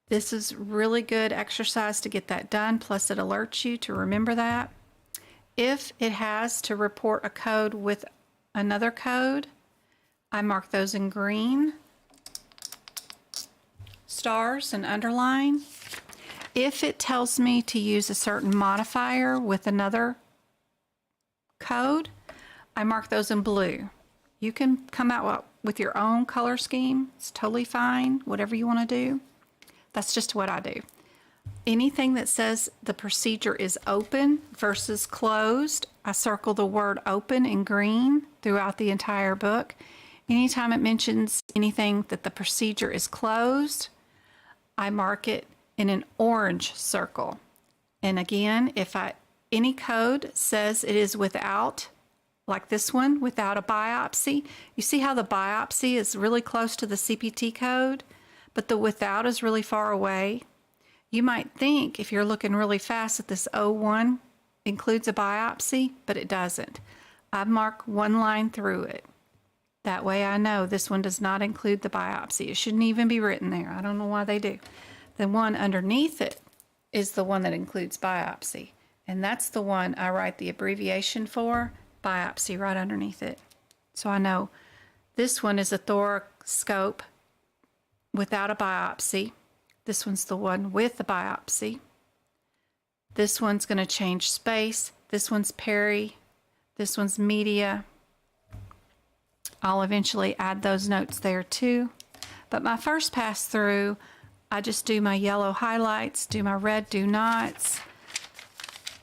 this is really good exercise to get that done, plus it alerts you to remember that. If it has to report a code with another code, I mark those in green, stars, and underline. If it tells me to use a certain modifier with another code, I mark those in blue. You can come out with your own color scheme. It's totally fine, whatever you want to do. That's just what I do. Anything that says the procedure is open versus closed, I circle the word open in green throughout the entire book. Anytime it mentions anything that the procedure is closed, I mark it in an orange circle. And again, if any code says it is without, like this one, without a biopsy, you see how the biopsy is really close to the CPT code, but the without is really far away. You might think, if you're looking really fast, that this O1 includes a biopsy, but it doesn't. I mark one line through it. That way I know this one does not include the biopsy. It shouldn't even be written there. I don't know why they do. The one underneath it is the one that includes biopsy. And that's the one I write the abbreviation for, biopsy, right underneath it. So I know this one is a thoracoscope without a biopsy. This one's the one with the biopsy. This one's going to change space. This one's peri. This one's media. I'll eventually add those notes there too. But my first pass through, I just do my yellow highlights, do my red do nots.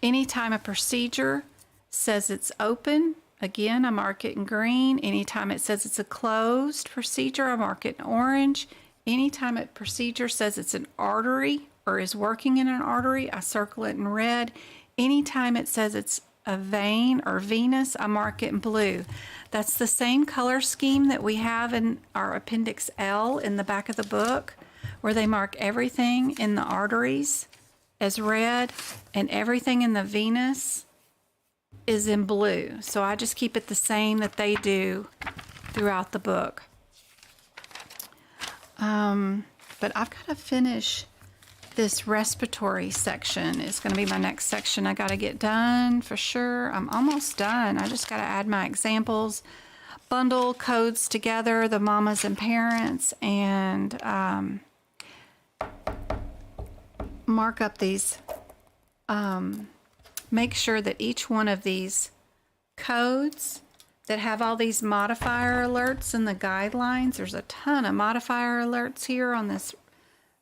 Anytime a procedure says it's open, again, I mark it in green. Anytime it says it's a closed procedure, I mark it in orange. Anytime a procedure says it's an artery or is working in an artery, I circle it in red. Anytime it says it's a vein or venous, I mark it in blue. That's the same color scheme that we have in our Appendix L in the back of the book, where they mark everything in the arteries as red and everything in the venous is in blue. So I just keep it the same that they do throughout the book. But I've got to finish this respiratory section. It's going to be my next section I got to get done for sure. I'm almost done. I just got to add my examples, bundle codes together, the mamas and parents, and mark up these, make sure that each one of these codes that have all these modifier alerts in the guidelines, there's a ton of modifier alerts here on this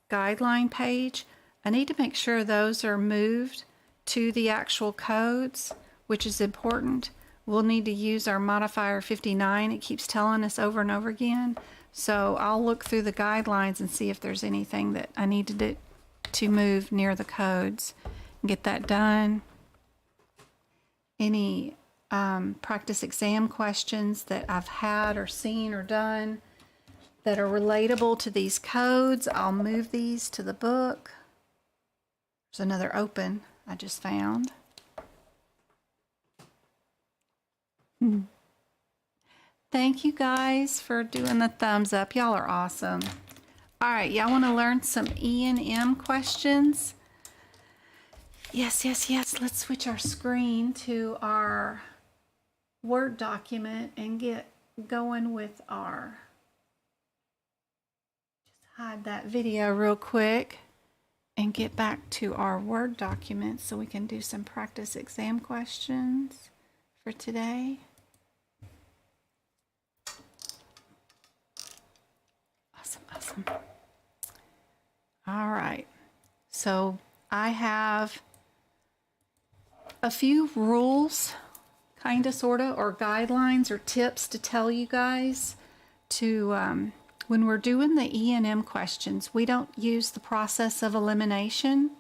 guideline page. I need to make sure those are moved to the actual codes, which is important. We'll need to use our modifier 59. It keeps telling us over and over again. So I'll look through the guidelines and see if there's anything that I need to do to move near the codes and get that done. Any practice exam questions that I've had or seen or done that are relatable to these codes, I'll move these to the book. There's another open I just found. Thank you guys for doing the thumbs up. Y'all are awesome. All right, y'all want to learn some E&M questions? Yes, yes, yes. Let's switch our screen to our Word document and get going with our... Just hide that video real quick and get back to our Word document so we can do some practice exam questions for today. Awesome. All right. So I have a few rules, kind of, sort of, or guidelines or tips to tell you guys to, when we're doing the E&M questions, we don't use the process of elimination.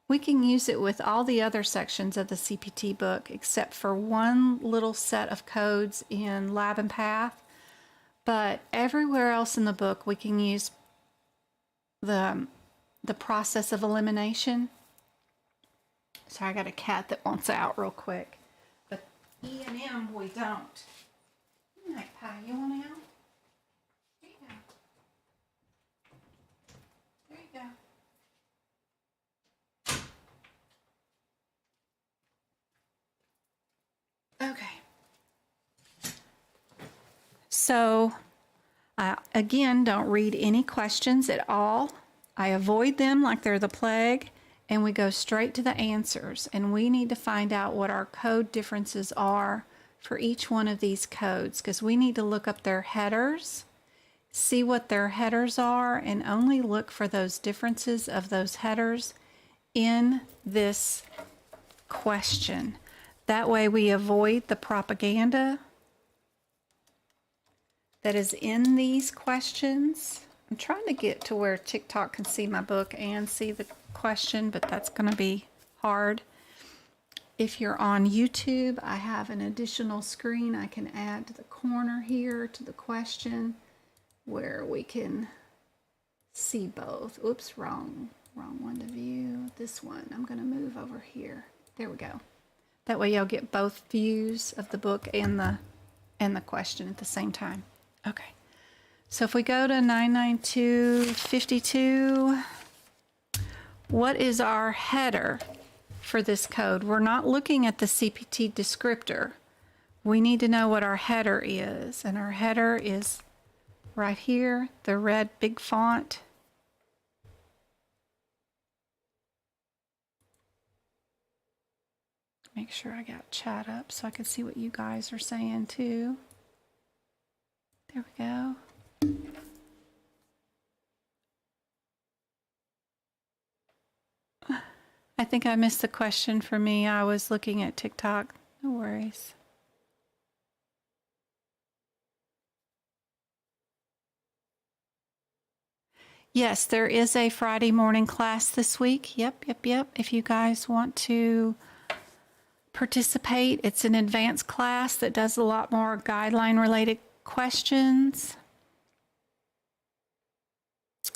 We can use it with all the other sections of the CPT book except for one little set of codes in Lab and Path. But everywhere else in the book, we can use the process of elimination. Sorry, I got a cat that wants out real quick. But E&M, we don't. Magpie, you want out? There you go. There you go. Okay. So, again, don't read any questions at all. I avoid them like they're the plague, and we go straight to the answers. And we need to find out what our code differences are for each one of these codes, because we need to look up their headers, see what their headers are, and only look for those differences of those headers in this question. That way we avoid the propaganda that is in these questions. I'm trying to get to where TikTok can see my book and see the question, but that's going to be hard. If you're on YouTube, I have an additional screen I can add to the corner here to the question where we can see both. Oops, wrong one to view. This one, I'm going to move over here. There we go. That way you'll get both views of the book and the question at the same time. Okay, so if we go to 99252, what is our header for this code? We're not looking at the CPT descriptor. We need to know what our header is, and our header is right here, the red big font. Make sure I got chat up so I can see what you guys are saying too. There we go. I think I missed the question for me. I was looking at TikTok. No worries. Yes, there is a Friday morning class this week. Yep. If you guys want to participate, it's an advanced class that does a lot more guideline related questions.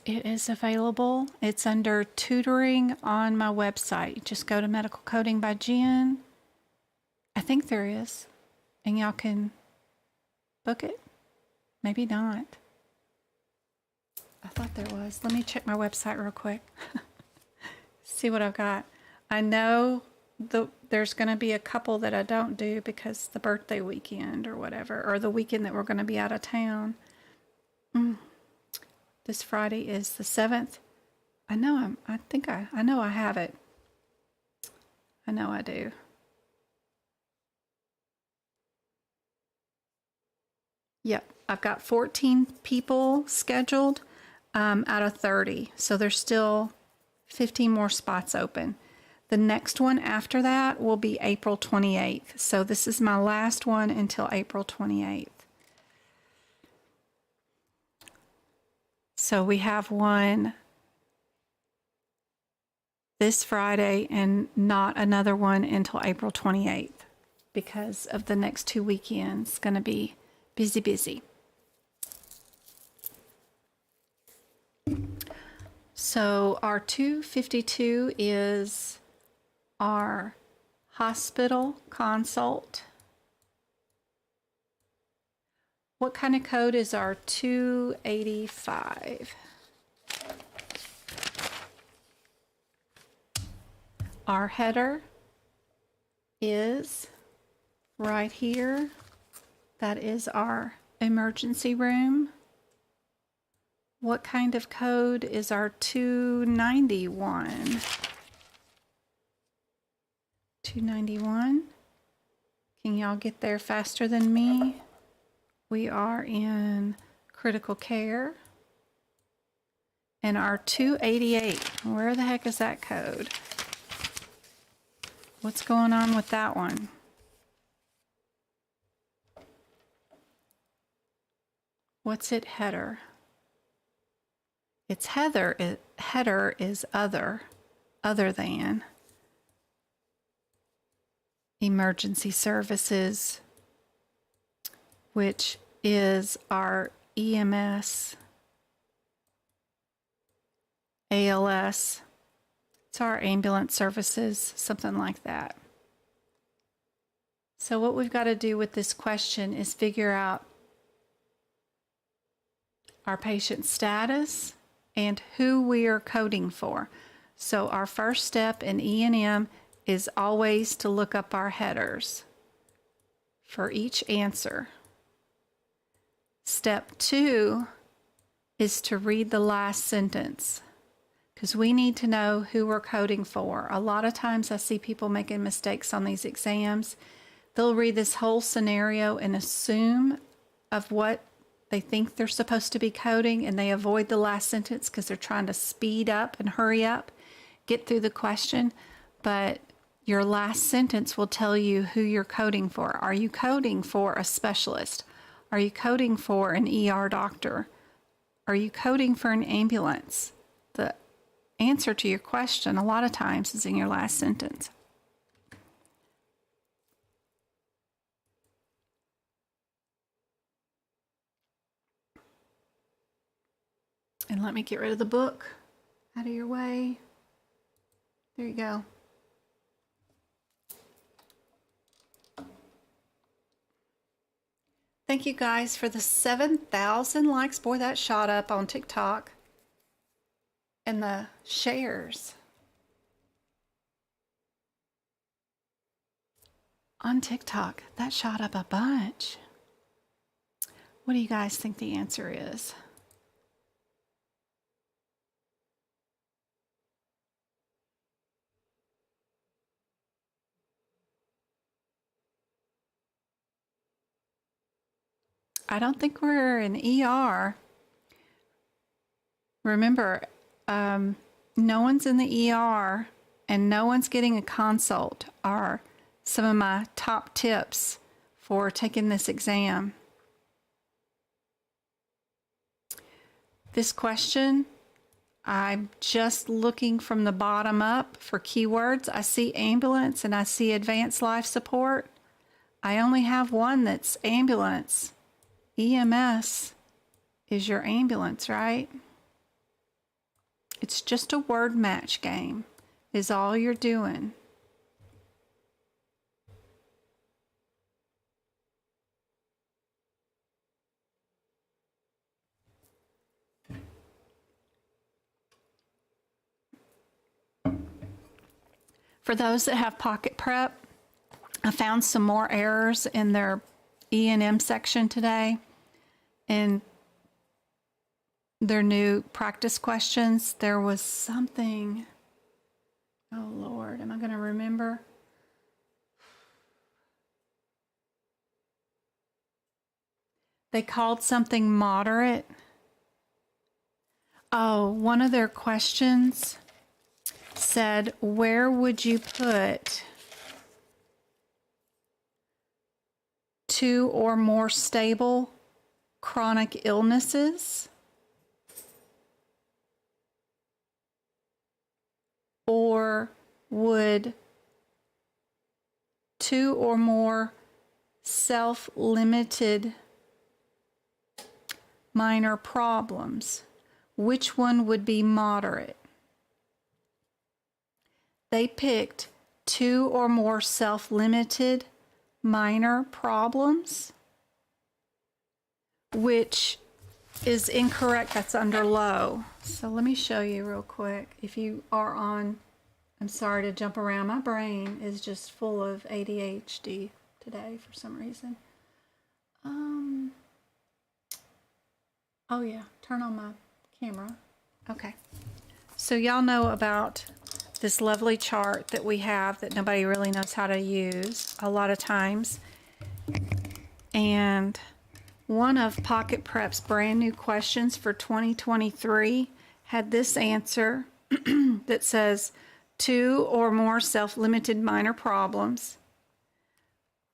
It is available. It's under tutoring on my website. Just go to Medical Coding by Jen. I think there is. And y'all can book it. Maybe not. I thought there was. Let me check my website real quick. See what I've got. I know there's going to be a couple that I don't do because the birthday weekend or whatever, or the weekend that we're going to be out of town. This Friday is the 7th. I know I know I have it. I know I do. Yep, I've got 14 people scheduled out of 30. So there's still 15 more spots open. The next one after that will be April 28th. So this is my last one until April 28th. So we have one this Friday and not another one until April 28th because of the next 2 weekends. It's going to be busy. So our 252 is our hospital consult. What kind of code is our 285? Our header is right here. That is our emergency room. What kind of code is our 291? 291. Can y'all get there faster than me? We are in critical care. And our 288, where the heck is that code? What's going on with that one? What's it header? Its header is other than emergency services, which is our EMS, ALS. It's our ambulance services, something like that. So what we've got to do with this question is figure out our patient status and who we are coding for. So our first step in E&M is always to look up our headers for each answer. Step 2 is to read the last sentence, because we need to know who we're coding for. A lot of times I see people making mistakes on these exams. They'll read this whole scenario and assume of what they think they're supposed to be coding, and they avoid the last sentence because they're trying to speed up and hurry up, get through the question. But your last sentence will tell you who you're coding for. Are you coding for a specialist? Are you coding for an ER doctor? Are you coding for an ambulance? The answer to your question a lot of times is in your last sentence. And let me get rid of the book out of your way. There you go. Thank you guys for the 7,000 likes. Boy, that shot up on TikTok. And the shares on TikTok, that shot up a bunch. What do you guys think the answer is? I don't think we're in ER. Remember, no one's in the ER and no one's getting a consult are some of my top tips for taking this exam. This question, I'm just looking from the bottom up for keywords. I see ambulance and I see advanced life support. I only have one that's ambulance. EMS is your ambulance, right? It's just a word match game, is all you're doing. For those that have Pocket Prep, I found some more errors in their E&M section today. And their new practice questions. There was something, oh Lord, am I going to remember? They called something moderate. Oh, one of their questions said, where would you put 2 or more stable chronic illnesses? Or would 2 or more self-limited minor problems? Which one would be moderate? They picked 2 or more self-limited minor problems, which is incorrect. That's under low. So let me show you real quick. If you are on, I'm sorry to jump around. My brain is just full of ADHD today for some reason. Oh yeah, turn on my camera. Okay. So y'all know about this lovely chart that we have that nobody really knows how to use a lot of times. And one of Pocket Prep's brand new questions for 2023 had this answer that says 2 or more self-limited minor problems.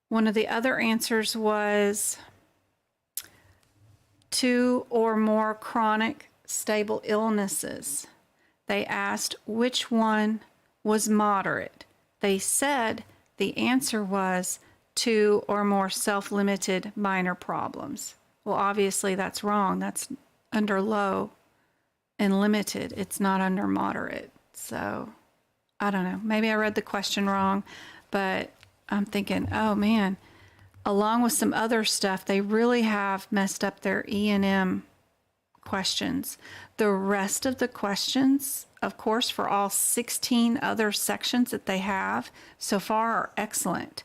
One of the other answers was 2 or more chronic stable illnesses. They asked which one was moderate. They said the answer was 2 or more self-limited minor problems. Well, obviously that's wrong. That's under low and limited. It's not under moderate. So I don't know. Maybe I read the question wrong, but I'm thinking, oh man, along with some other stuff, they really have messed up their E&M questions. The rest of the questions, of course, for all 16 other sections that they have so far are excellent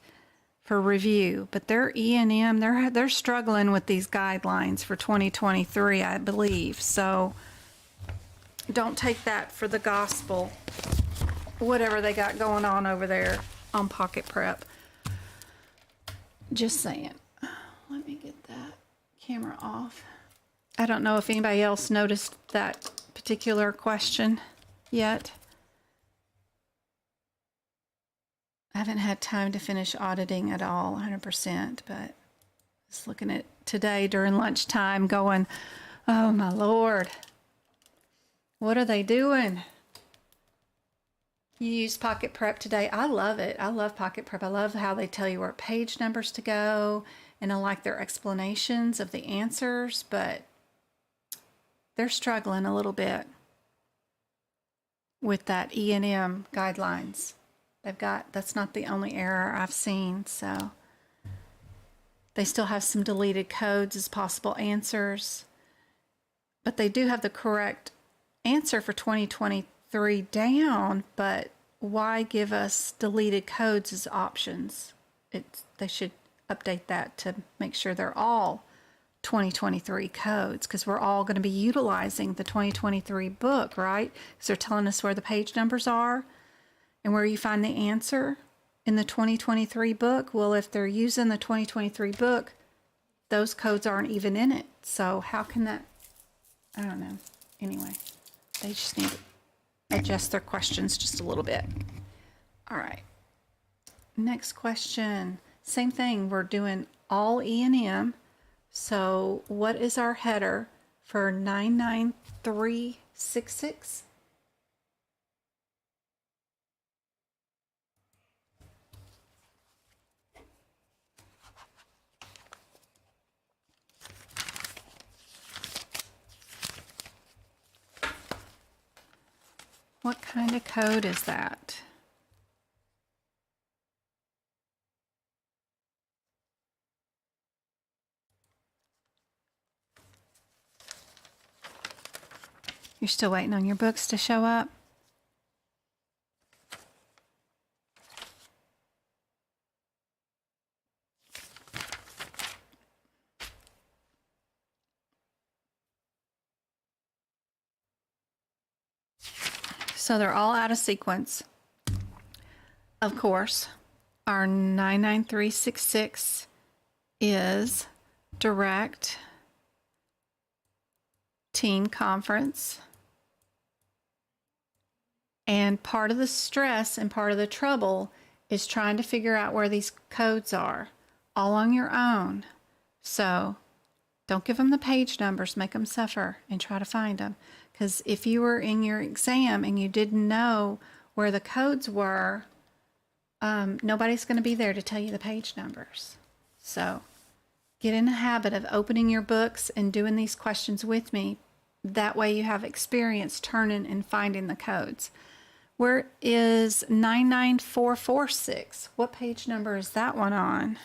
for review, but their E&M, they're struggling with these guidelines for 2023, I believe. So don't take that for the gospel, whatever they got going on over there on Pocket Prep. Just saying. Let me get that camera off. I don't know if anybody else noticed that particular question yet. I haven't had time to finish auditing at all 100%, but just looking at today during lunchtime going, oh my Lord, what are they doing? You use Pocket Prep today. I love it. I love Pocket Prep. I love how they tell you where page numbers to go, and I like their explanations of the answers, but they're struggling a little bit with that E&M guidelines. That's not the only error I've seen, so they still have some deleted codes as possible answers, but they do have the correct answer for 2023 down, but why give us deleted codes as options? They should update that to make sure they're all 2023 codes, because we're all going to be utilizing the 2023 book, right? Because they're telling us where the page numbers are and where you find the answer in the 2023 book. Well, if they're using the 2023 book, those codes aren't even in it. So how can that, I don't know. Anyway, they just need to adjust their questions just a little bit. All right. Next question. Same thing. We're doing all E&M. So what is our header for 99366? What kind of code is that? You're still waiting on your books to show up? So they're all out of sequence. Of course, our 99366 is direct team conference. And part of the stress and part of the trouble is trying to figure out where these codes are, all on your own. So don't give them the page numbers, make them suffer and try to find them. Because if you were in your exam and you didn't know where the codes were, nobody's going to be there to tell you the page numbers. So get in the habit of opening your books and doing these questions with me. That way you have experience turning and finding the codes. Where is 99446? What page number is that one on?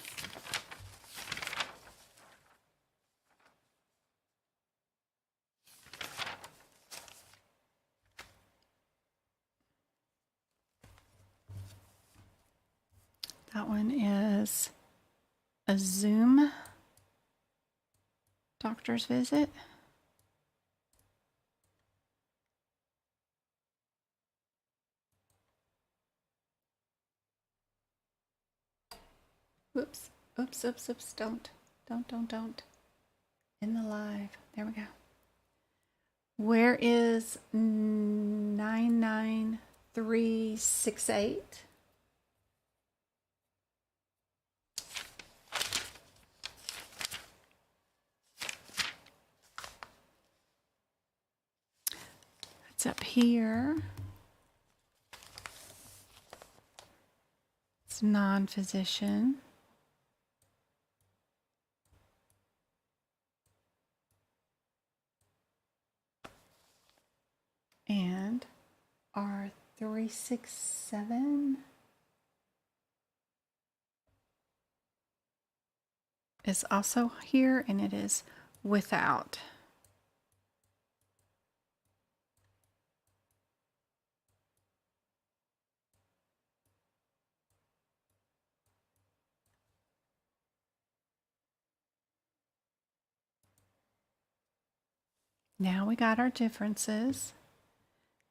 That one is a Zoom doctor's visit. Whoops, oops, oops, oops, don't. In the live, there we go. Where is 99368? It's up here. It's non-physician. And our 367 is also here, and it is without. Now we got our differences.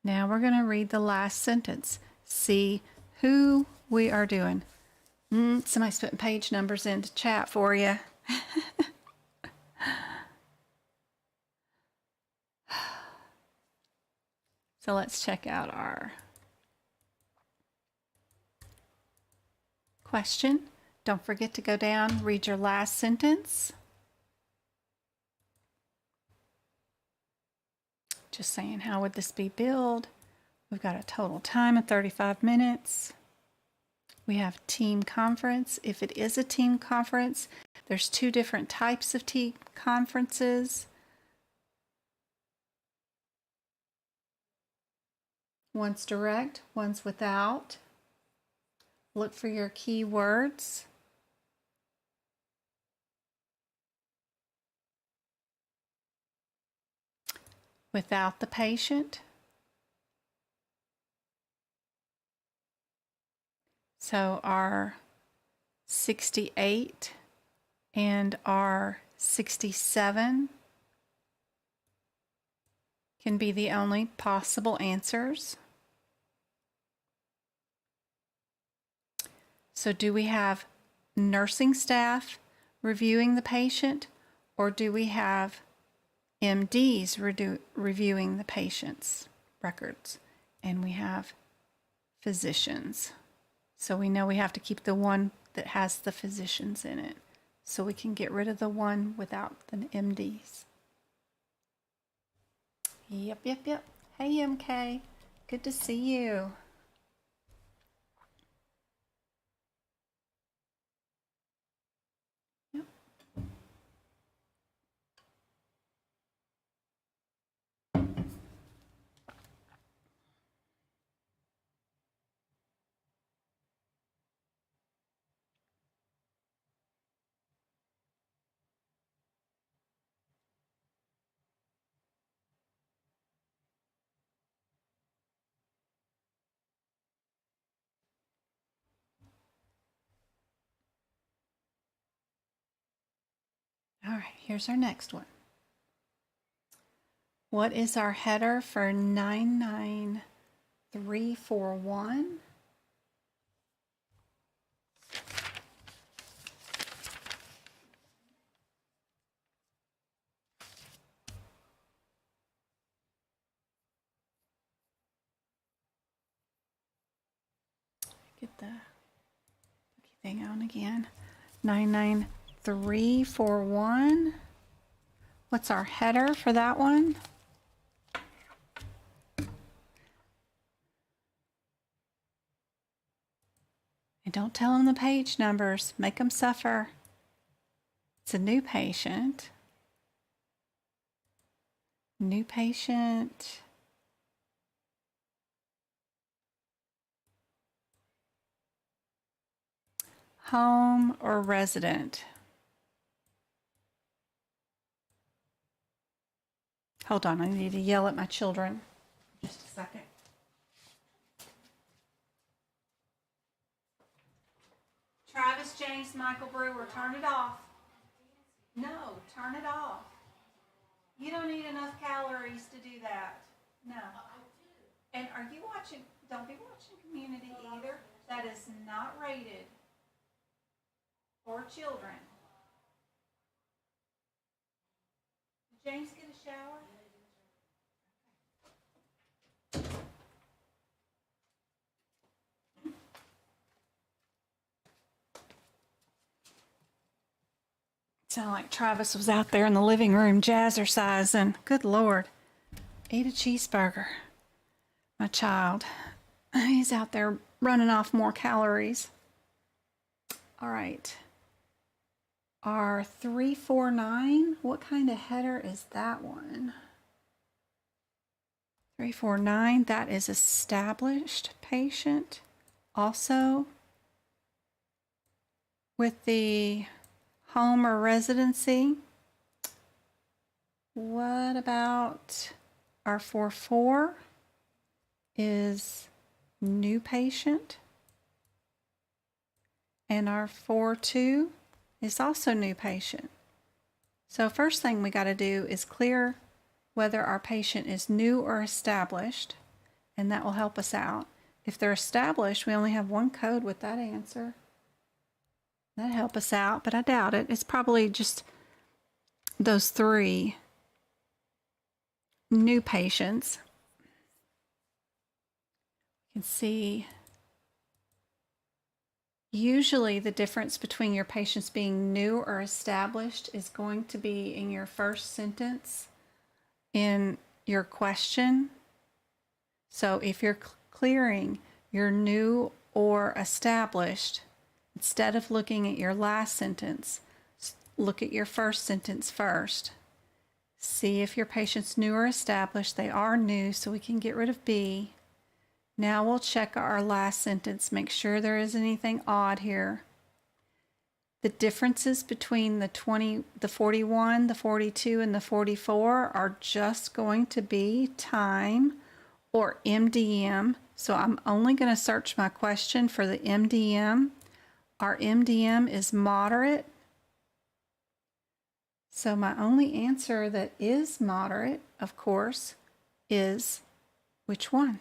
Now we're going to read the last sentence. See who we are doing. Somebody's putting page numbers into chat for you. So let's check out our question. Don't forget to go down, read your last sentence. Just saying, how would this be billed? We've got a total time of 35 minutes. We have team conference. If it is a team conference, there's two different types of team conferences. One's direct, one's without. Look for your keywords. Without the patient. So our 68 and our 67 can be the only possible answers. So do we have nursing staff reviewing the patient, or do we have MDs reviewing the patient's records? And we have physicians. So we know we have to keep the one that has the physicians in it, so we can get rid of the one without the MDs. Yep. Hey, MK. Good to see you. Yep. All right, here's our next one. What is our header for 99368? 341. Get the thing on again. 99341. What's our header for that one? And don't tell them the page numbers. Make them suffer. It's a new patient. New patient. Home or resident? Hold on, I need to yell at my children. Just a second. Travis James Michael Brewer, turn it off. No, turn it off. You don't need enough calories to do that. No. And are you watching? Don't be watching Community either. That is not rated for children. Did James get a shower? Sound like Travis was out there in the living room jazzercising. Good Lord. Eat a cheeseburger. My child. He's out there running off more calories. All right. Our 349, what kind of header is that one? 349, that is established patient. Also, with the home or residency. What about our 44 is new patient, and our 42 is also new patient. So first thing we got to do is clear whether our patient is new or established, and that will help us out. If they're established, we only have one code with that answer. That'd help us out, but I doubt it. It's probably just those three new patients. You can see usually the difference between your patients being new or established is going to be in your first sentence in your question. So if you're clearing your new or established, instead of looking at your last sentence, look at your first sentence first. See if your patient's new or established. They are new, so we can get rid of B. Now we'll check our last sentence, make sure there isn't anything odd here. The differences between the 41, the 42, and the 44 are just going to be time or MDM. So I'm only going to search my question for the MDM. Our MDM is moderate. So my only answer that is moderate, of course, is which one?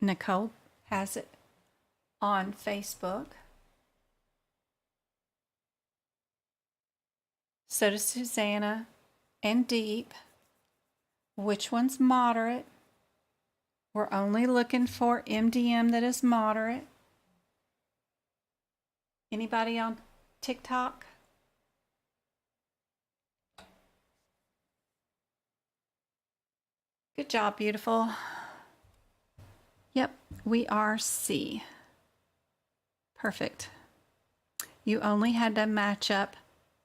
Nicole has it on Facebook. So does Susanna and Deep. Which one's moderate? We're only looking for MDM that is moderate. Anybody on TikTok? Good job, beautiful. Yep, we are C. Perfect. You only had to match up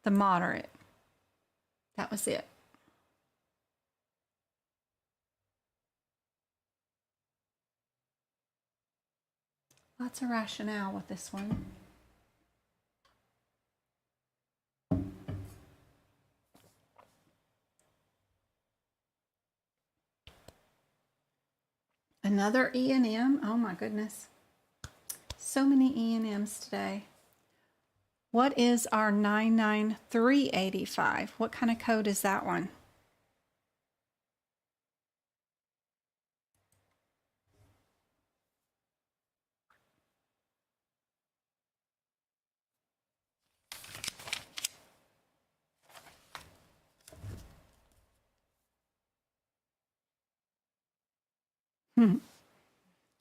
the moderate. That was it. Lots of rationale with this one. Another E&M. Oh my goodness. So many E&Ms today. What is our 99385? What kind of code is that one?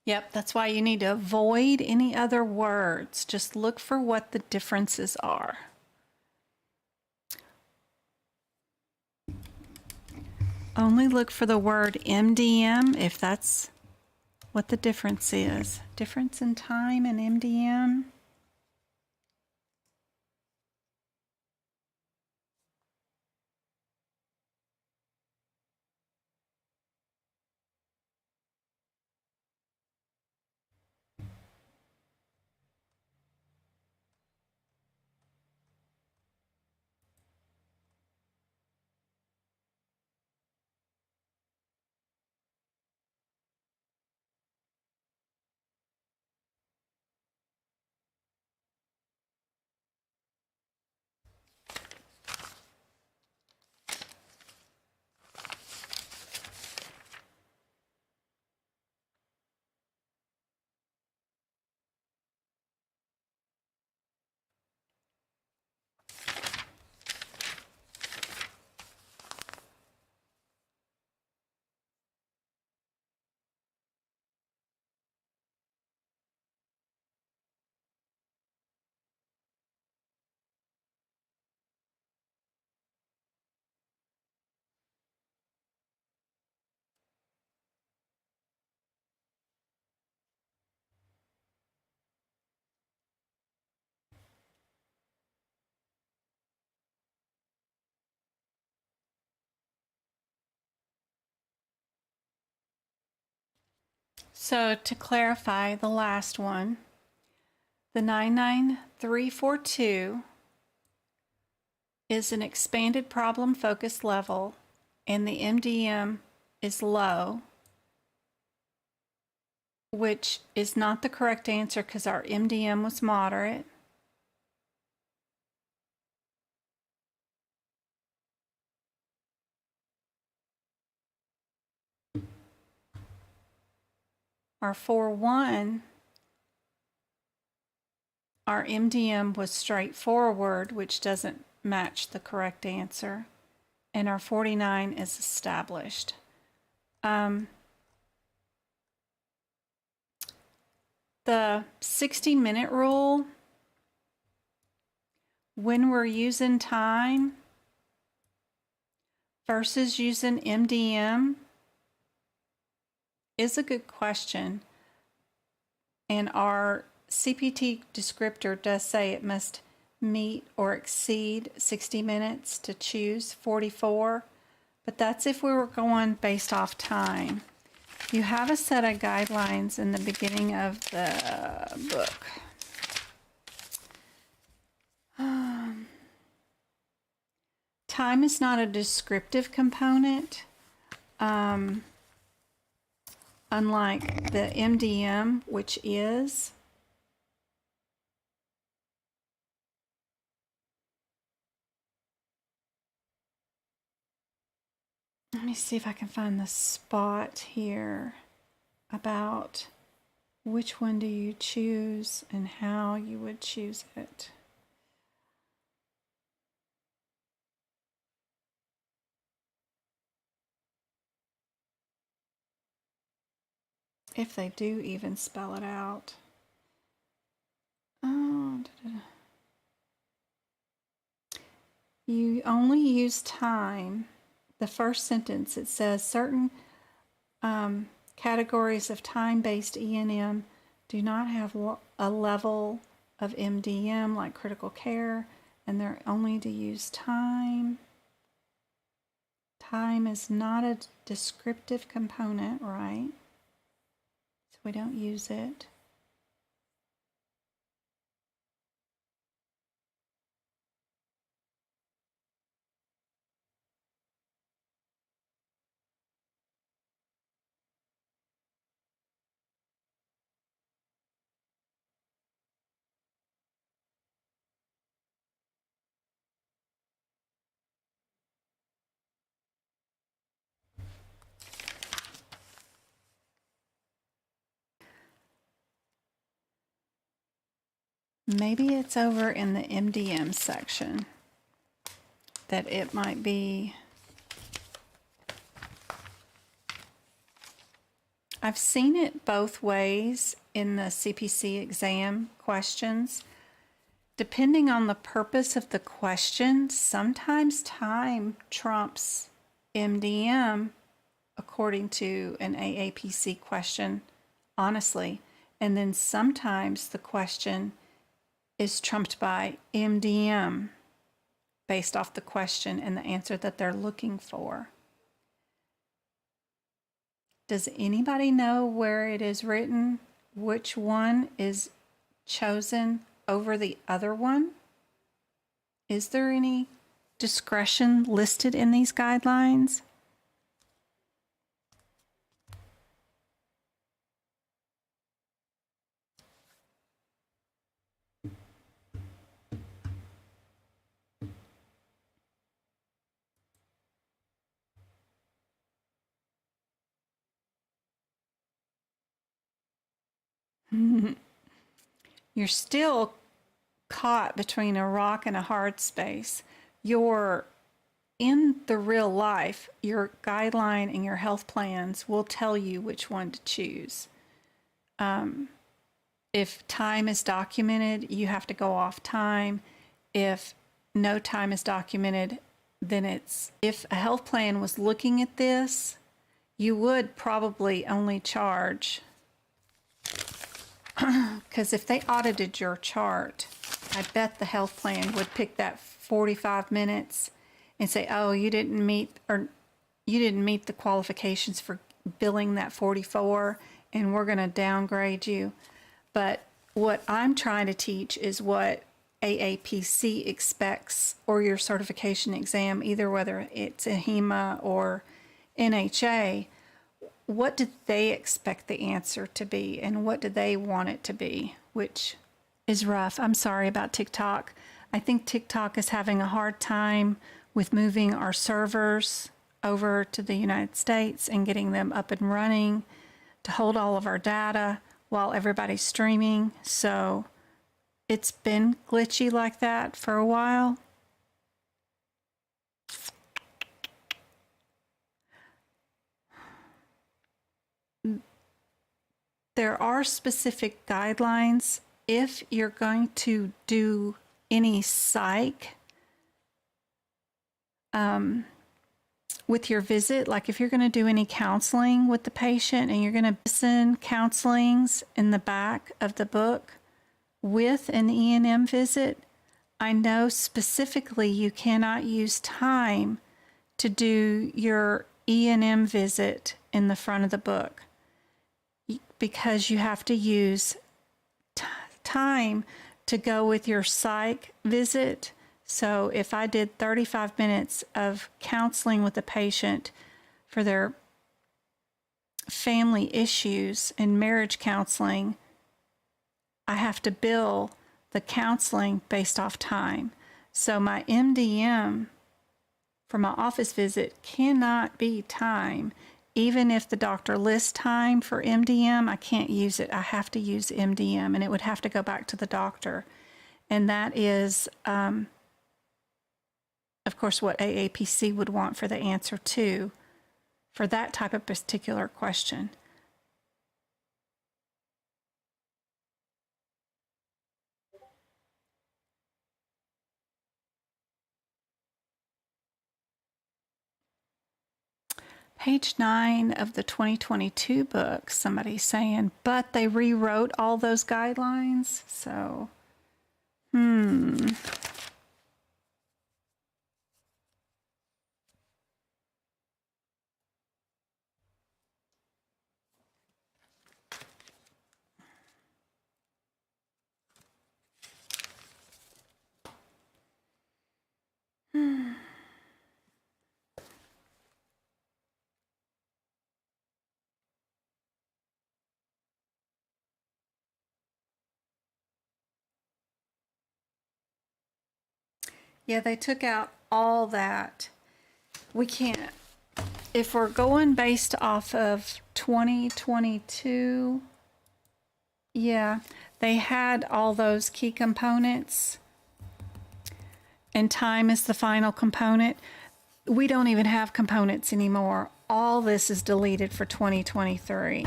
Yep, that's why you need to avoid any other words. Just look for what the differences are. Only look for the word MDM if that's what the difference is. Difference in time and MDM. So to clarify the last one, the 99342 is an expanded problem focus level and the MDM is low, which is not the correct answer because our MDM was moderate. Our 4-1, our MDM was straightforward, which doesn't match the correct answer. And our 49 is established. The 60-minute rule, when we're using time versus using MDM, is a good question. And our CPT descriptor does say it must meet or exceed 60 minutes to choose 44, but that's if we were going based off time. You have a set of guidelines in the beginning of the book. Time is not a descriptive component, unlike the MDM, which is. Let me see if I can find the spot here about which one do you choose and how you would choose it. If they do even spell it out. Oh, you only use time. The first sentence, it says certain categories of time-based E&M do not have a level of MDM like critical care, and they're only to use time. Time is not a descriptive component, right? So we don't use it. Maybe it's over in the MDM section that it might be. I've seen it both ways in the CPC exam questions. Depending on the purpose of the question, sometimes time trumps MDM according to an AAPC question, honestly. And then sometimes the question is trumped by MDM based off the question and the answer that they're looking for. Does anybody know where it is written which one is chosen over the other one? Is there any discretion listed in these guidelines? You're still caught between a rock and a hard space. You're in the real life, your guideline and your health plans will tell you which one to choose. If time is documented, you have to go off time. If no time is documented, then it's, if a health plan was looking at this, you would probably only charge, because if they audited your chart, I bet the health plan would pick that 45 minutes and say, oh, you didn't meet the qualifications for billing that 44, and we're going to downgrade you. But what I'm trying to teach is what AAPC expects, or your certification exam, either whether it's a HEMA or NHA. What do they expect the answer to be, and what do they want it to be, which is rough. I'm sorry about TikTok. I think TikTok is having a hard time with moving our servers over to the United States and getting them up and running to hold all of our data while everybody's streaming. So it's been glitchy like that for a while. There are specific guidelines if you're going to do any psych with your visit, like if you're going to do any counseling with the patient and you're going to listen counselings in the back of the book with an E&M visit, I know specifically you cannot use time to do your E&M visit in the front of the book, because you have to use time to go with your psych visit. So if I did 35 minutes of counseling with a patient for their family issues and marriage counseling, I have to bill the counseling based off time. So my MDM for my office visit cannot be time. Even if the doctor lists time for MDM, I can't use it. I have to use MDM, and it would have to go back to the doctor. And that is, of course, what AAPC would want for the answer to, for that type of particular question. Page 9 of the 2022 book, somebody's saying, but they rewrote all those guidelines. So, yeah, they took out all that. We can't, if we're going based off of 2022, Yeah, they had all those key components, and time is the final component. We don't even have components anymore. All this is deleted for 2023.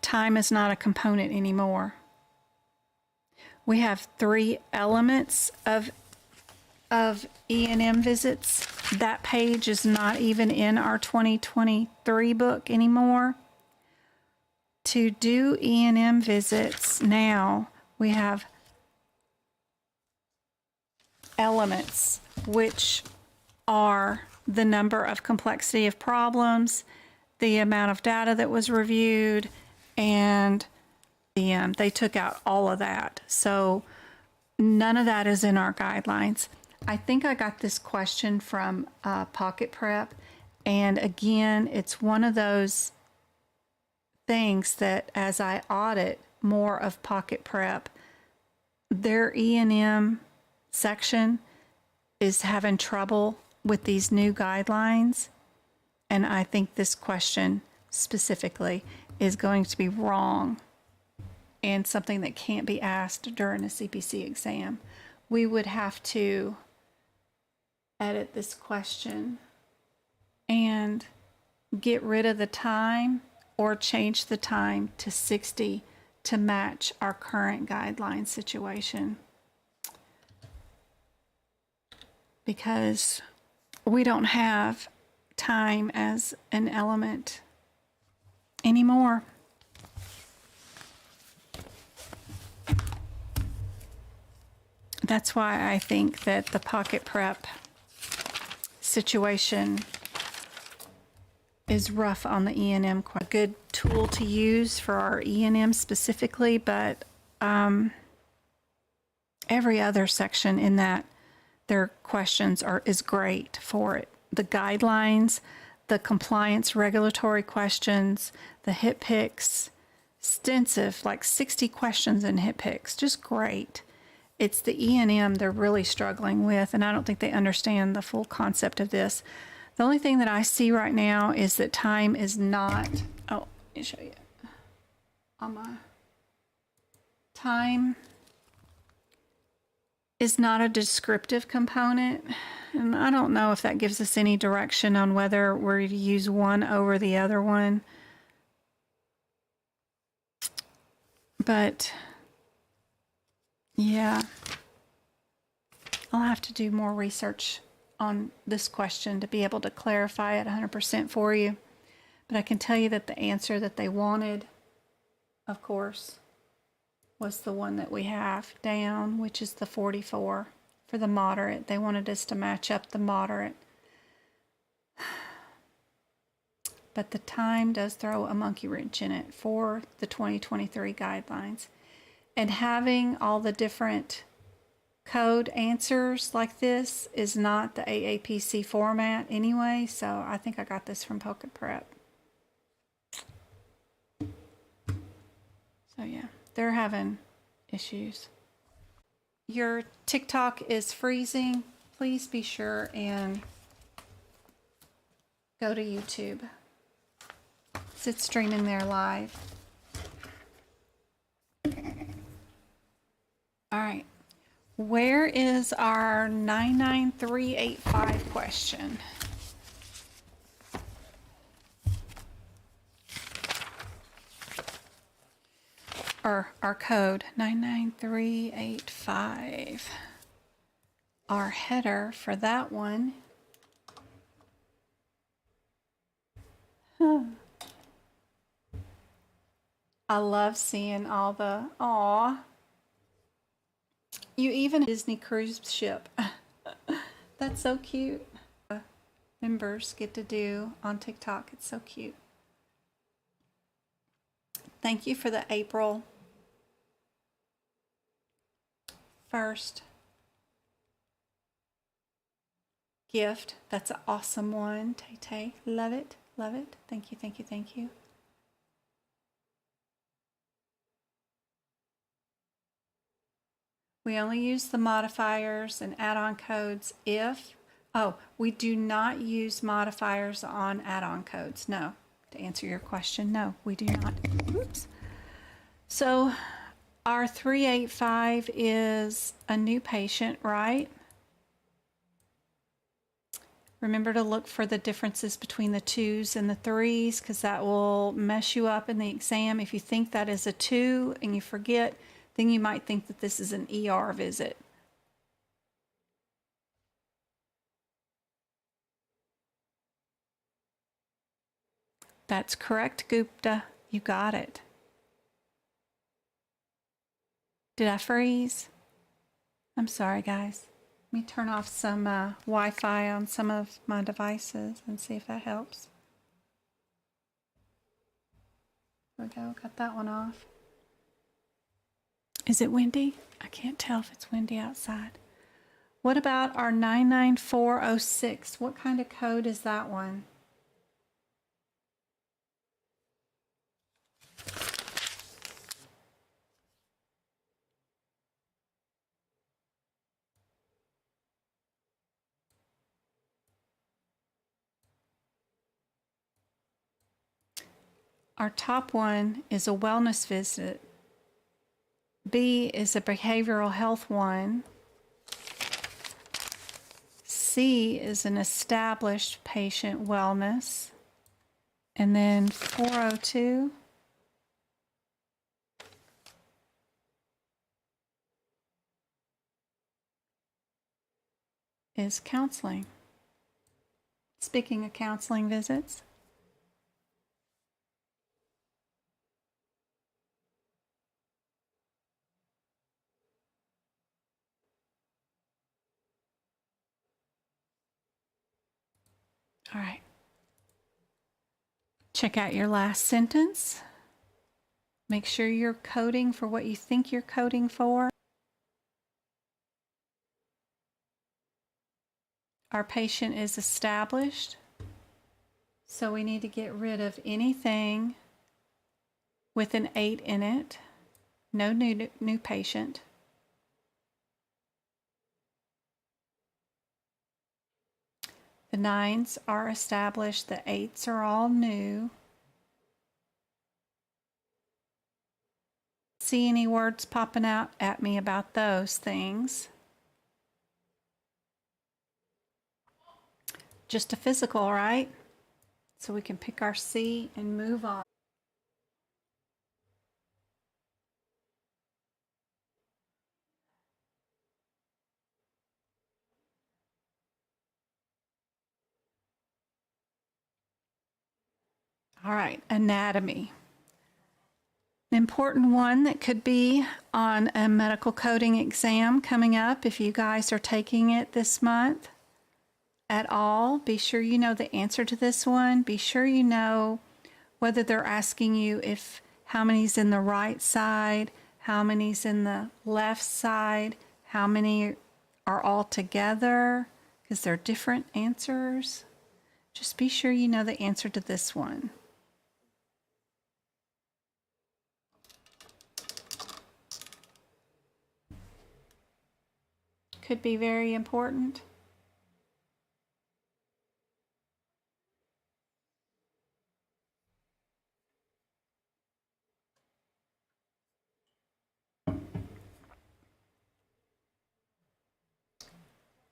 Time is not a component anymore. We have 3 elements of E&M visits. That page is not even in our 2023 book anymore. To do E&M visits now, we have elements, which are the number of complexity of problems, the amount of data that was reviewed, and they took out all of that. So none of that is in our guidelines. I think I got this question from Pocket Prep, and again, it's one of those things that as I audit more of Pocket Prep, their E&M section is having trouble with these new guidelines, and I think this question specifically is going to be wrong and something that can't be asked during a CPC exam. We would have to edit this question and get rid of the time or change the time to 60 to match our current guideline situation, because we don't have time as an element anymore. That's why I think that the Pocket Prep situation is rough on the E&M. A good tool to use for our E&M specifically, but every other section in that, their questions is great for it. The guidelines, the compliance regulatory questions, the hit picks, extensive, like 60 questions in hit picks, just great. It's the E&M they're really struggling with, and I don't think they understand the full concept of this. The only thing that I see right now is that time is not, oh, let me show you. On my time is not a descriptive component, and I don't know if that gives us any direction on whether we're to use one over the other one. But yeah, I'll have to do more research on this question to be able to clarify it 100% for you. But I can tell you that the answer that they wanted, of course, was the one that we have down, which is the 44 for the moderate. They wanted us to match up the moderate. But the time does throw a monkey wrench in it for the 2023 guidelines. And having all the different code answers like this is not the AAPC format anyway, so I think I got this from Pocket Prep. So yeah, they're having issues. Your TikTok is freezing. Please be sure and go to YouTube. It's streaming there live. All right. Where is our 99385 question? Or our code 99385. Our header for that one. I love seeing all the aw. You even Disney cruise ship. That's so cute. Members get to do on TikTok. It's so cute. Thank you for the April 1st gift. That's an awesome one. Tay Tay, love it, love it. Thank you, thank you, thank you. We only use the modifiers and add-on codes if Oh, we do not use modifiers on add-on codes. No. To answer your question, no, we do not. Oops. So our 385 is a new patient, right? Remember to look for the differences between the 2s and the 3s because that will mess you up in the exam. If you think that is a 2 and you forget, then you might think that this is an ER visit. That's correct, Gupta. You got it. Did I freeze? I'm sorry, guys. Let me turn off some Wi-Fi on some of my devices and see if that helps. There we go. Got that one off. Is it windy? I can't tell if it's windy outside. What about our 99406? What kind of code is that one? Our top one is a wellness visit. B is a behavioral health one. C is an established patient wellness. And then 402 is counseling. Speaking of counseling visits, all right. Check out your last sentence. Make sure you're coding for what you think you're coding for. Our patient is established, so we need to get rid of anything with an 8 in it. No new patient. The 9s are established, the 8s are all new. See any words popping out at me about those things? Just a physical, right? So we can pick our C and move on. All right, anatomy. An important one that could be on a medical coding exam coming up if you guys are taking it this month at all. Be sure you know the answer to this one. Be sure you know whether they're asking you if how many's in the right side, how many's in the left side, how many are all together, because they're different answers. Just be sure you know the answer to this one. Could be very important.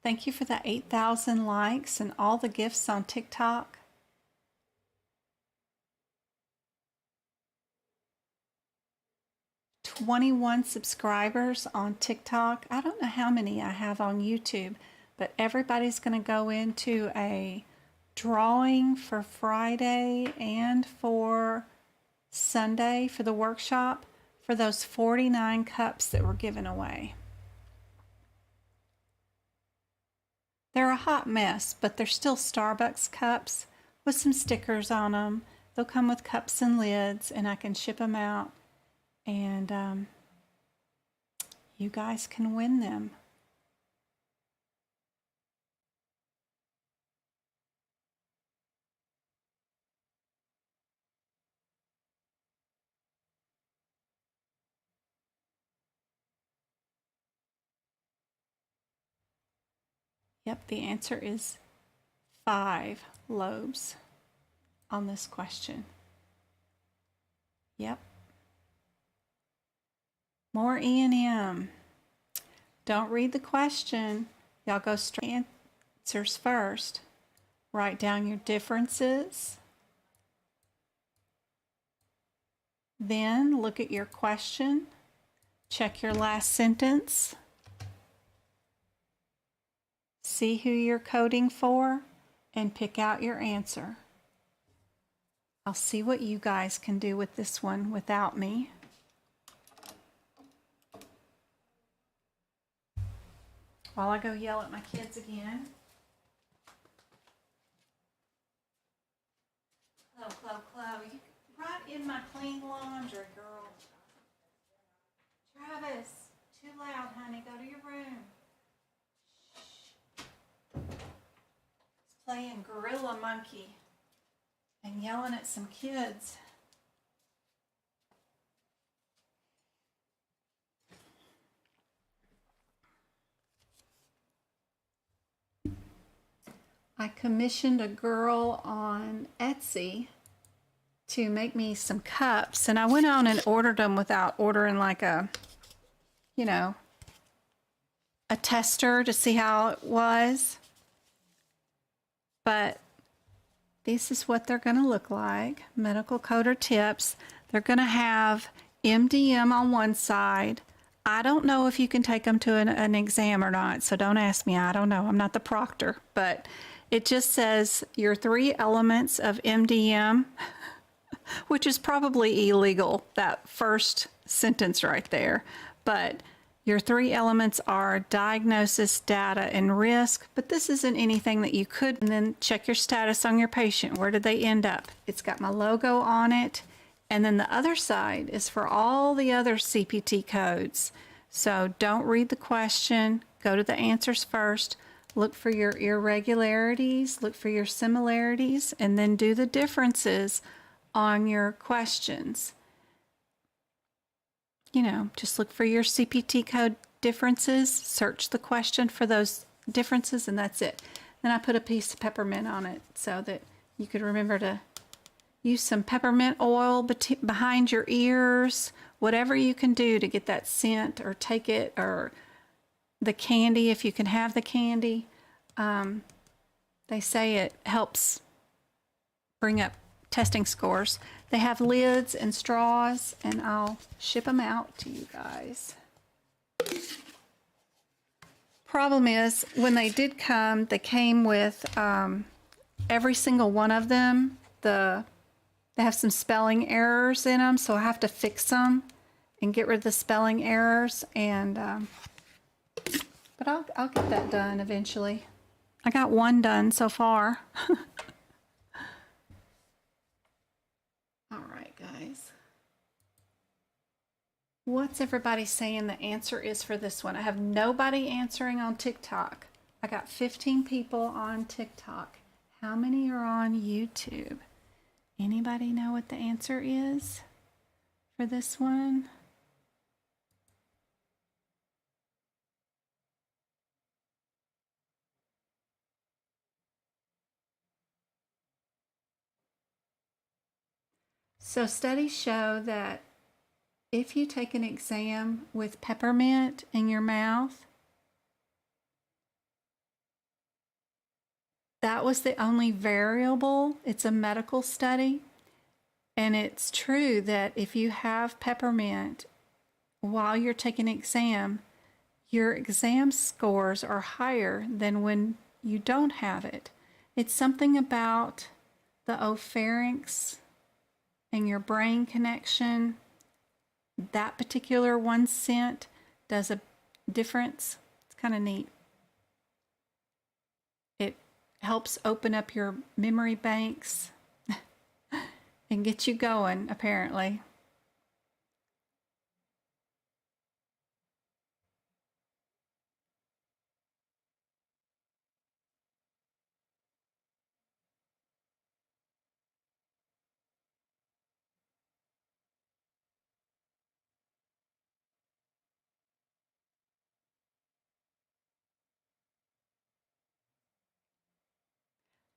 Thank you for the 8,000 likes and all the gifts on TikTok. "21 subscribers on TikTok. I don't know how many I have on YouTube, but everybody's going to go into a drawing for Friday and for Sunday for the workshop for those 49 cups that were given away. They're a hot mess, but they're still Starbucks cups with some stickers on them. They'll come with cups and lids, and I can ship them out, and you guys can win them. Yep, the answer is 5 lobes on this question. Yep. More E&M. Don't read the question. Y'all go straight answers first. Write down your differences. Then look at your question. Check your last sentence. See who you're coding for and pick out your answer. I'll see what you guys can do with this one without me. While I go yell at my kids again. Chloe, you right in my clean laundry, girl. Travis, too loud, honey. Go to your room. He's playing gorilla monkey and yelling at some kids. I commissioned a girl on Etsy to make me some cups, and I went on and ordered them without ordering like a, you know, a tester to see how it was. But this is what they're going to look like. Medical coder tips. They're going to have MDM on one side. I don't know if you can take them to an exam or not, so don't ask me. I don't know. I'm not the proctor, but it just says your 3 elements of MDM, which is probably illegal, that first sentence right there. But your 3 elements are diagnosis, data, and risk. But this isn't anything that you could. And then check your status on your patient. Where did they end up? It's got my logo on it. And then the other side is for all the other CPT codes. So don't read the question. Go to the answers first. Look for your irregularities. Look for your similarities. And then do the differences on your questions. You know, just look for your CPT code differences, search the question for those differences, and that's it. Then I put a piece of peppermint on it so that you could remember to use some peppermint oil behind your ears, whatever you can do to get that scent, or take it, or the candy if you can have the candy. They say it helps bring up testing scores. They have lids and straws, and I'll ship them out to you guys. Problem is, when they did come, they came with every single one of them. They have some spelling errors in them, so I have to fix them and get rid of the spelling errors. And but I'll get that done eventually. I got one done so far. All right, guys. What's everybody saying the answer is for this one? I have nobody answering on TikTok. I got 15 people on TikTok. How many are on YouTube? Anybody know what the answer is for this one? So studies show that if you take an exam with peppermint in your mouth, that was the only variable. It's a medical study. And it's true that if you have peppermint while you're taking an exam, your exam scores are higher than when you don't have it. It's something about the opharynx and your brain connection. That particular one scent does a difference. It's kind of neat. It helps open up your memory banks and get you going, apparently.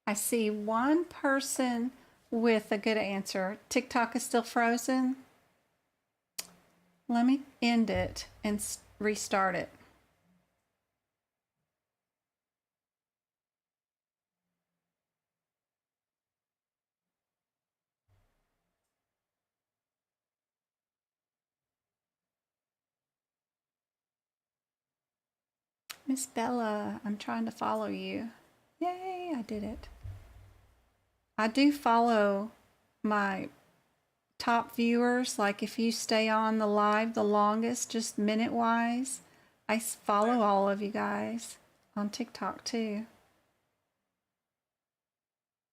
I see one person with a good answer. TikTok is still frozen. Let me end it and restart it. Miss Bella, I'm trying to follow you. Yay, I did it. I do follow my top viewers. Like if you stay on the live the longest, just minute wise, I follow all of you guys on TikTok too.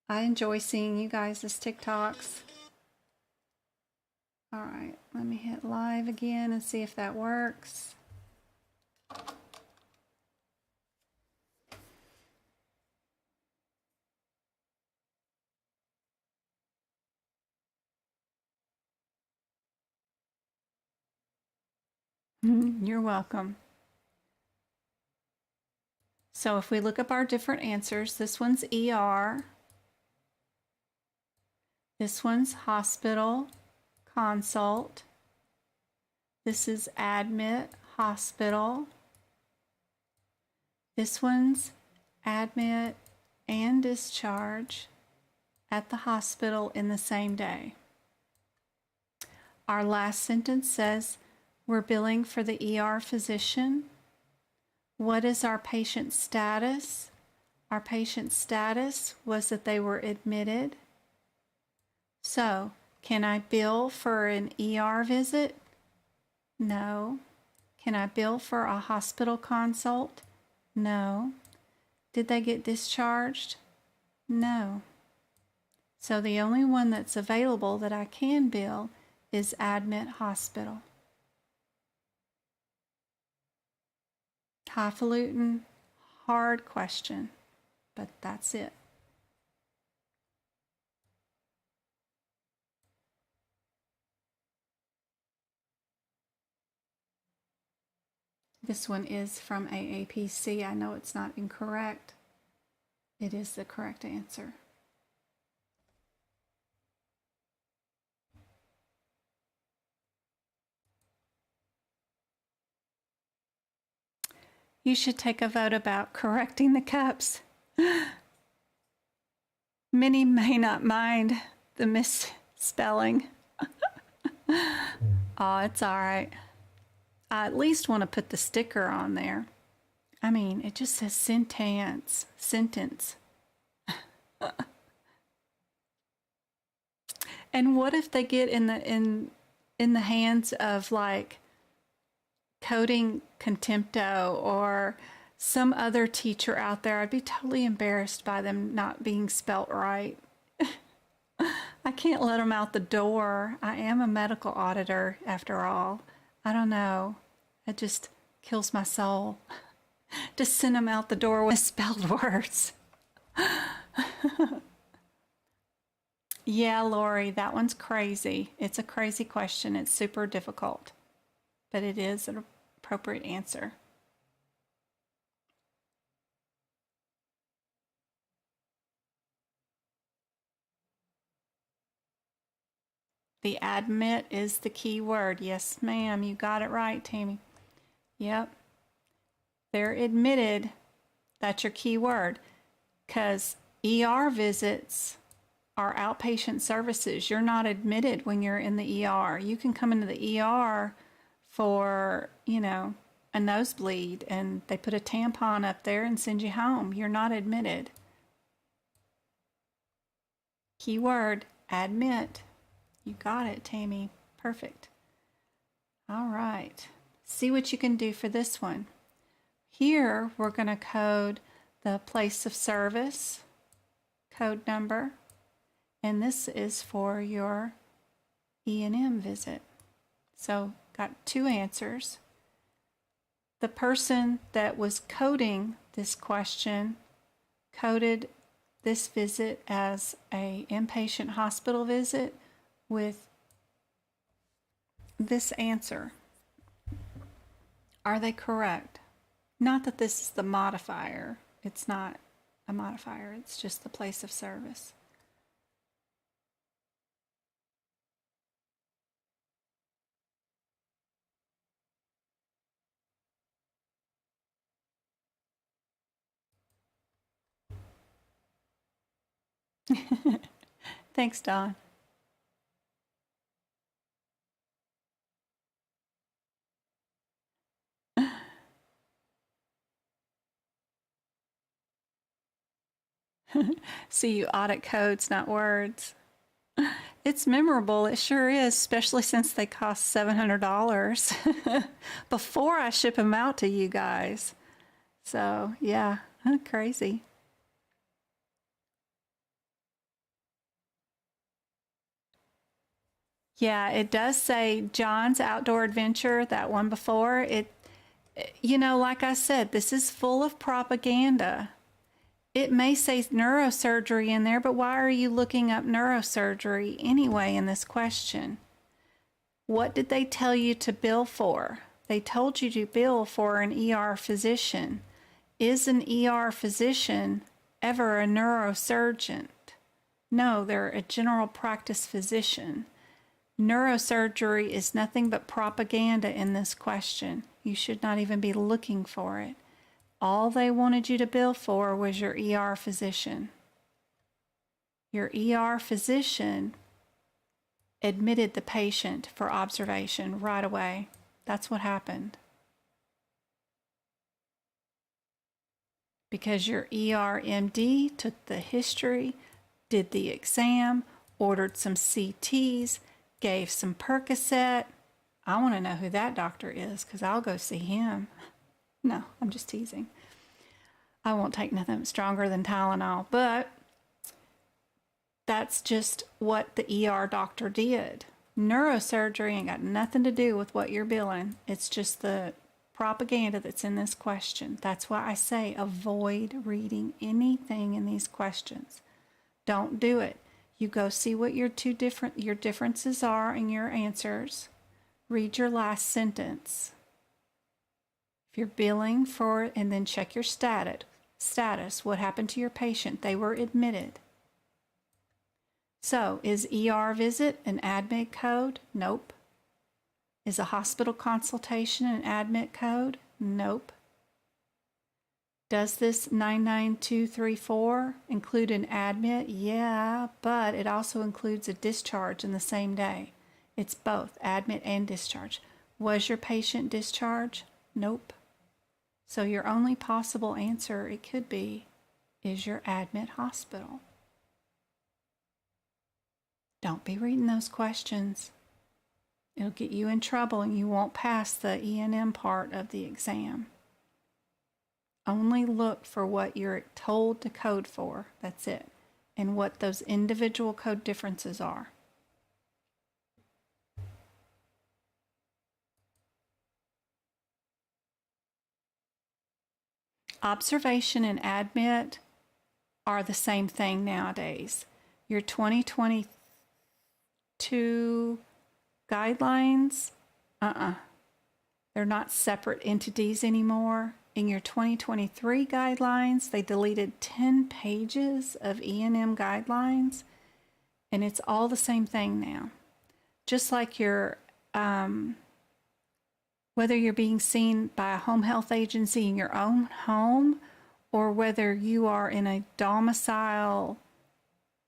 I enjoy seeing you guys' TikToks. All right, let me hit live again and see if that works. You're welcome. So if we look up our different answers, this one's ER. This one's hospital, consult. This is admit, hospital. This one's admit and discharge at the hospital in the same day. Our last sentence says we're billing for the ER physician. What is our patient status? Our patient status was that they were admitted. So, can I bill for an ER visit? No. Can I bill for a hospital consult? No. Did they get discharged? No. So the only one that's available that I can bill is admit hospital. Highfalutin, hard question, but that's it. This one is from AAPC. I know it's not incorrect. It is the correct answer. You should take a vote about correcting the cups. Many may not mind the misspelling. Oh, it's all right. I at least want to put the sticker on there. I mean, it just says sentence. And what if they get in the hands of like coding Contempto or some other teacher out there? I'd be totally embarrassed by them not being spelt right. I can't let them out the door. I am a medical auditor after all. I don't know. It just kills my soul to send them out the door with spelled words. Yeah, Lori, that one's crazy. It's a crazy question. It's super difficult, but it is an appropriate answer. The admit is the key word. Yes, ma'am. You got it right, Tammy. Yep. They're admitted. That's your key word. Because ER visits are outpatient services. You're not admitted when you're in the ER. You can come into the ER for, a nosebleed and they put a tampon up there and send you home. You're not admitted. Key word, admit. You got it, Tammy. Perfect. All right. See what you can do for this one. Here, we're going to code the place of service, code number, and this is for your E&M visit. So, got two answers. The person that was coding this question coded this visit as an inpatient hospital visit with this answer. Are they correct? Not that this is the modifier. It's not a modifier. It's just the place of service. Thanks, Don. See, you audit codes, not words. It's memorable. It sure is, especially since they cost $700 before I ship them out to you guys. So, yeah, crazy. Yeah, it does say John's Outdoor Adventure, that one before. Like I said, this is full of propaganda. It may say neurosurgery in there, but why are you looking up neurosurgery anyway in this question? What did they tell you to bill for? They told you to bill for an ER physician. Is an ER physician ever a neurosurgeon? No, they're a general practice physician. Neurosurgery is nothing but propaganda in this question. You should not even be looking for it. All they wanted you to bill for was your ER physician. Your ER physician admitted the patient for observation right away. That's what happened. Because your ER MD took the history, did the exam, ordered some CTs, gave some Percocet. I want to know who that doctor is because I'll go see him. No, I'm just teasing. I won't take nothing stronger than Tylenol, but that's just what the ER doctor did. Neurosurgery ain't got nothing to do with what you're billing. It's just the propaganda that's in this question. That's why I say avoid reading anything in these questions. Don't do it. You go see what your differences are in your answers. Read your last sentence. If you're billing for it, and then check your status. What happened to your patient? They were admitted. So, is ER visit an admit code? Nope. Is a hospital consultation an admit code? Nope. Does this 99234 include an admit? Yeah, but it also includes a discharge in the same day. It's both admit and discharge. Was your patient discharged? Nope. So your only possible answer it could be is your admit hospital. Don't be reading those questions. It'll get you in trouble and you won't pass the E&M part of the exam. Only look for what you're told to code for. That's it. And what those individual code differences are. Observation and admit are the same thing nowadays. Your 2022 guidelines, they're not separate entities anymore. In your 2023 guidelines, they deleted 10 pages of E&M guidelines, and it's all the same thing now. Just like your, whether you're being seen by a home health agency in your own home, or whether you are in a domicile,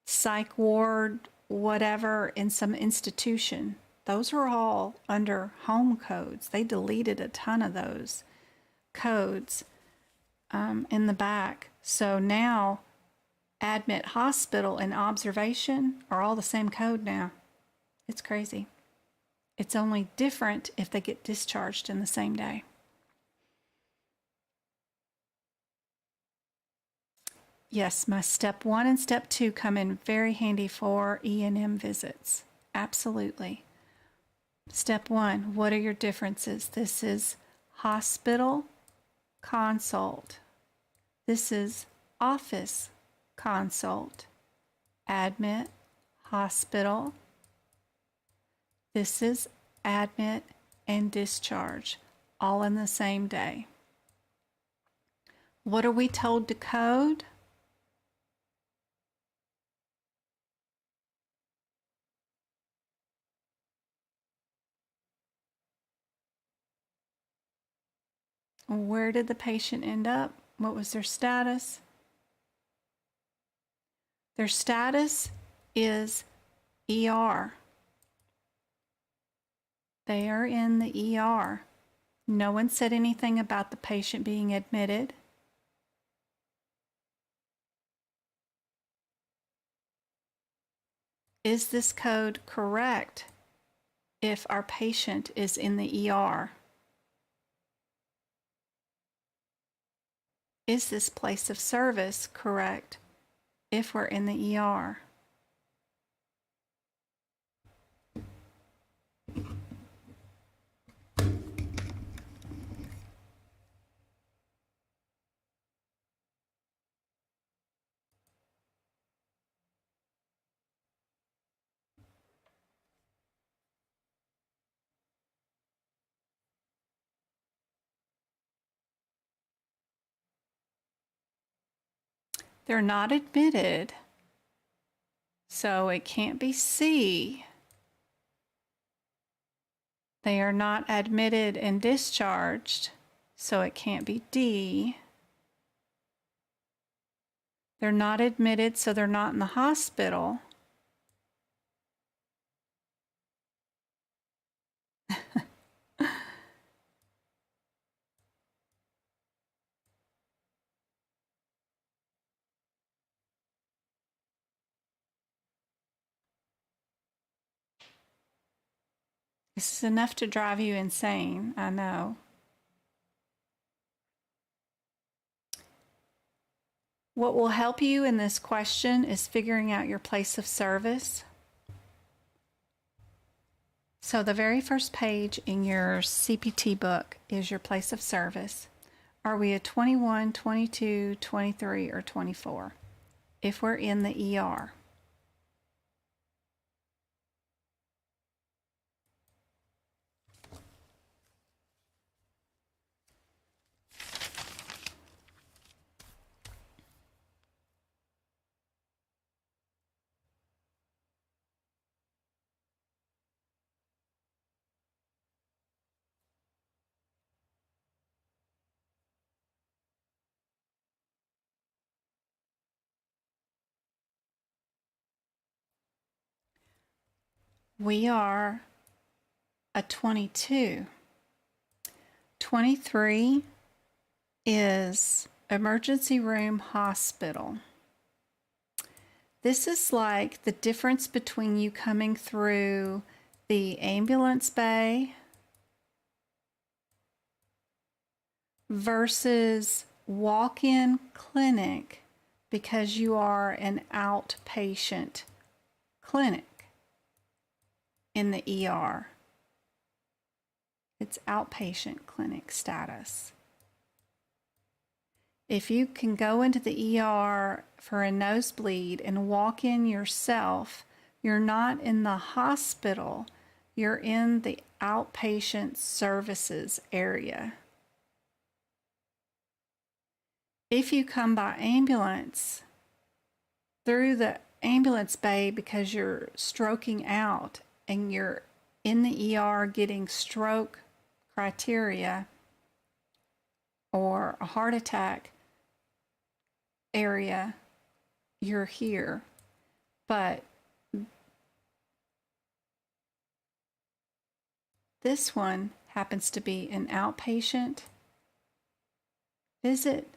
psych ward, whatever, in some institution, those are all under home codes. They deleted a ton of those codes in the back. So now admit hospital and observation are all the same code now. It's crazy. It's only different if they get discharged in the same day. Yes, my step 1 and step 2 come in very handy for E&M visits. Absolutely. Step 1, what are your differences? This is hospital consult. This is office consult. Admit hospital. This is admit and discharge, all in the same day. What are we told to code? Where did the patient end up? What was their status? Their status is ER. They are in the ER. No one said anything about the patient being admitted. Is this code correct if our patient is in the ER? Is this place of service correct if we're in the ER? They're not admitted, so it can't be C. They are not admitted and discharged, so it can't be D. They're not admitted, so they're not in the hospital. This is enough to drive you insane, I know. What will help you in this question is figuring out your place of service. So the very first page in your CPT book is your place of service. Are we a 21, 22, 23, or 24? If we're in the ER. We are a 22. 23 is emergency room hospital. This is like the difference between you coming through the ambulance bay versus walk-in clinic because you are an outpatient clinic in the ER. It's outpatient clinic status. If you can go into the ER for a nosebleed and walk in yourself, you're not in the hospital, you're in the outpatient services area. If you come by ambulance through the ambulance bay because you're stroking out and you're in the ER getting stroke criteria or a heart attack area, you're here. But this one happens to be an outpatient visit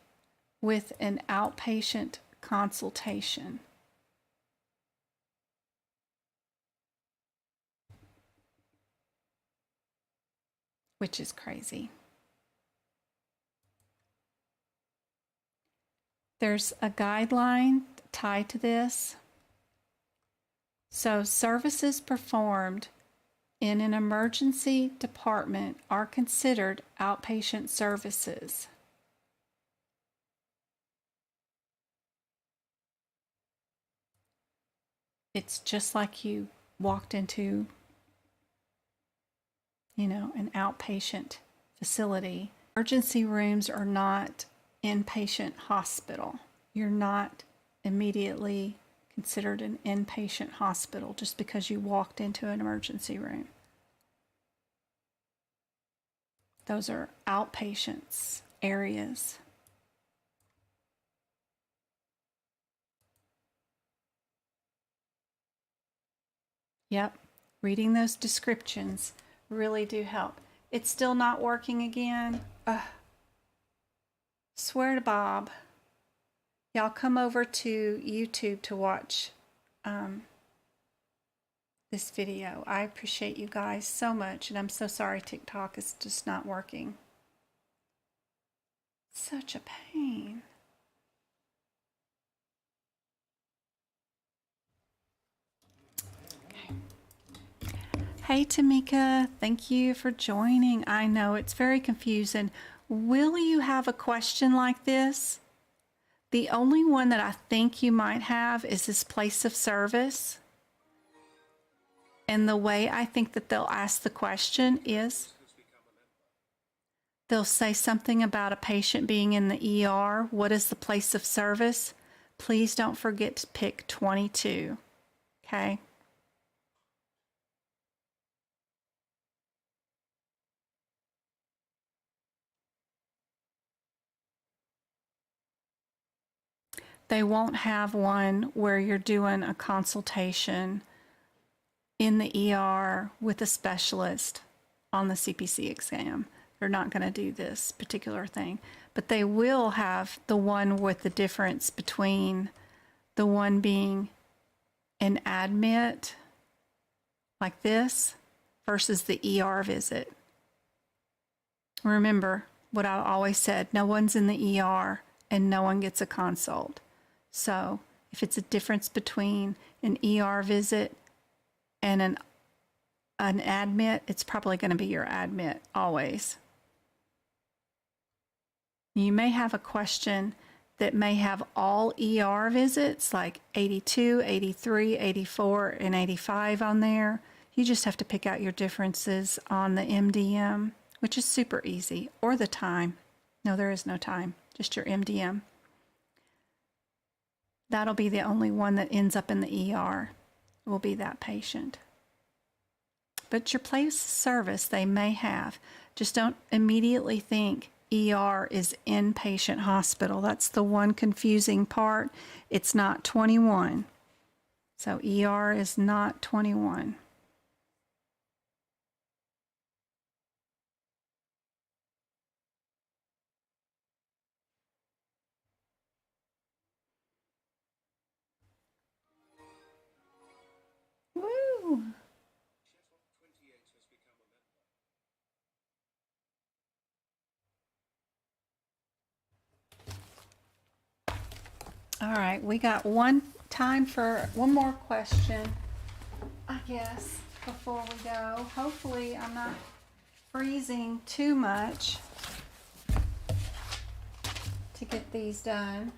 with an outpatient consultation. Which is crazy. There's a guideline tied to this. So services performed in an emergency department are considered outpatient services. It's just like you walked into, an outpatient facility. Emergency rooms are not inpatient hospital. You're not immediately considered an inpatient hospital just because you walked into an emergency room. Those are outpatients areas. Yep, reading those descriptions really do help. It's still not working again. Swear to Bob. Y'all come over to YouTube to watch this video. I appreciate you guys so much, and I'm so sorry TikTok is just not working. Such a pain. Okay. Hey Tamika, thank you for joining. I know it's very confusing. Will you have a question like this? The only one that I think you might have is this place of service. And the way I think that they'll ask the question is they'll say something about a patient being in the ER. What is the place of service? Please don't forget to pick 22. Okay? They won't have one where you're doing a consultation in the ER with a specialist on the CPC exam. They're not going to do this particular thing. But they will have the one with the difference between the one being an admit like this versus the ER visit. Remember what I always said, no one's in the ER and no one gets a consult. So if it's a difference between an ER visit and an admit, it's probably going to be your admit always. You may have a question that may have all ER visits, like 82, 83, 84, and 85 on there. You just have to pick out your differences on the MDM, which is super easy, or the time. No, there is no time, just your MDM. That'll be the only one that ends up in the ER, will be that patient. But your place of service they may have. Just don't immediately think ER is inpatient hospital. That's the one confusing part. It's not 21. So ER is not 21. Woo! All right, we got time for one more question, I guess, before we go. Hopefully I'm not freezing too much to get these done.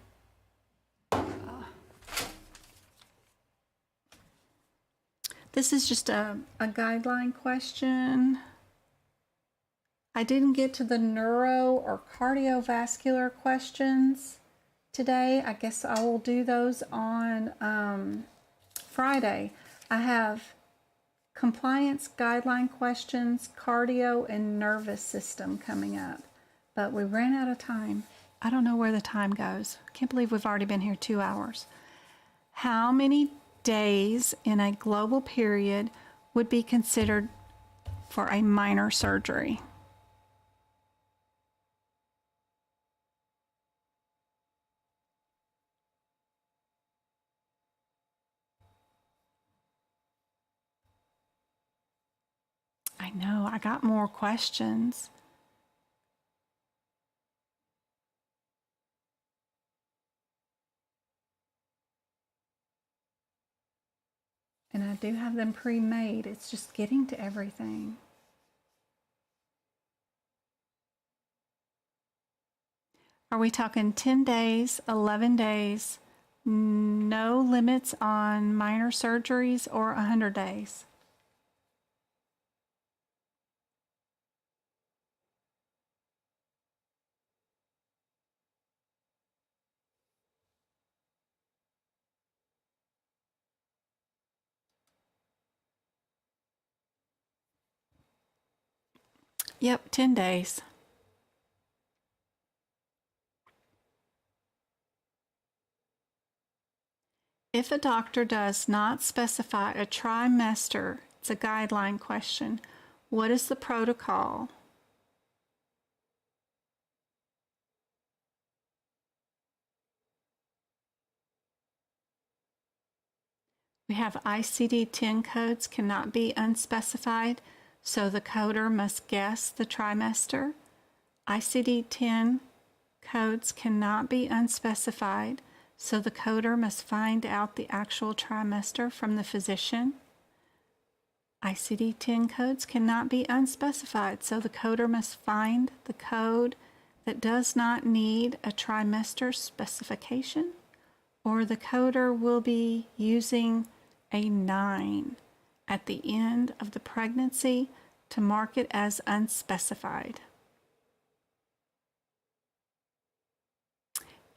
This is just a guideline question. I didn't get to the neuro or cardiovascular questions today. I guess I will do those on Friday. I have compliance guideline questions, cardio, and nervous system coming up. But we ran out of time. I don't know where the time goes. I can't believe we've already been here 2 hours. How many days in a global period would be considered for a minor surgery? I know, I got more questions. And I do have them pre-made. It's just getting to everything. Are we talking 10 days, 11 days, no limits on minor surgeries, or 100 days? Yep, 10 days. If a doctor does not specify a trimester, it's a guideline question, what is the protocol? We have ICD-10 codes cannot be unspecified, so the coder must guess the trimester. ICD-10 codes cannot be unspecified, so the coder must find out the actual trimester from the physician. ICD-10 codes cannot be unspecified, so the coder must find the code that does not need a trimester specification, or the coder will be using a 9 at the end of the pregnancy to mark it as unspecified.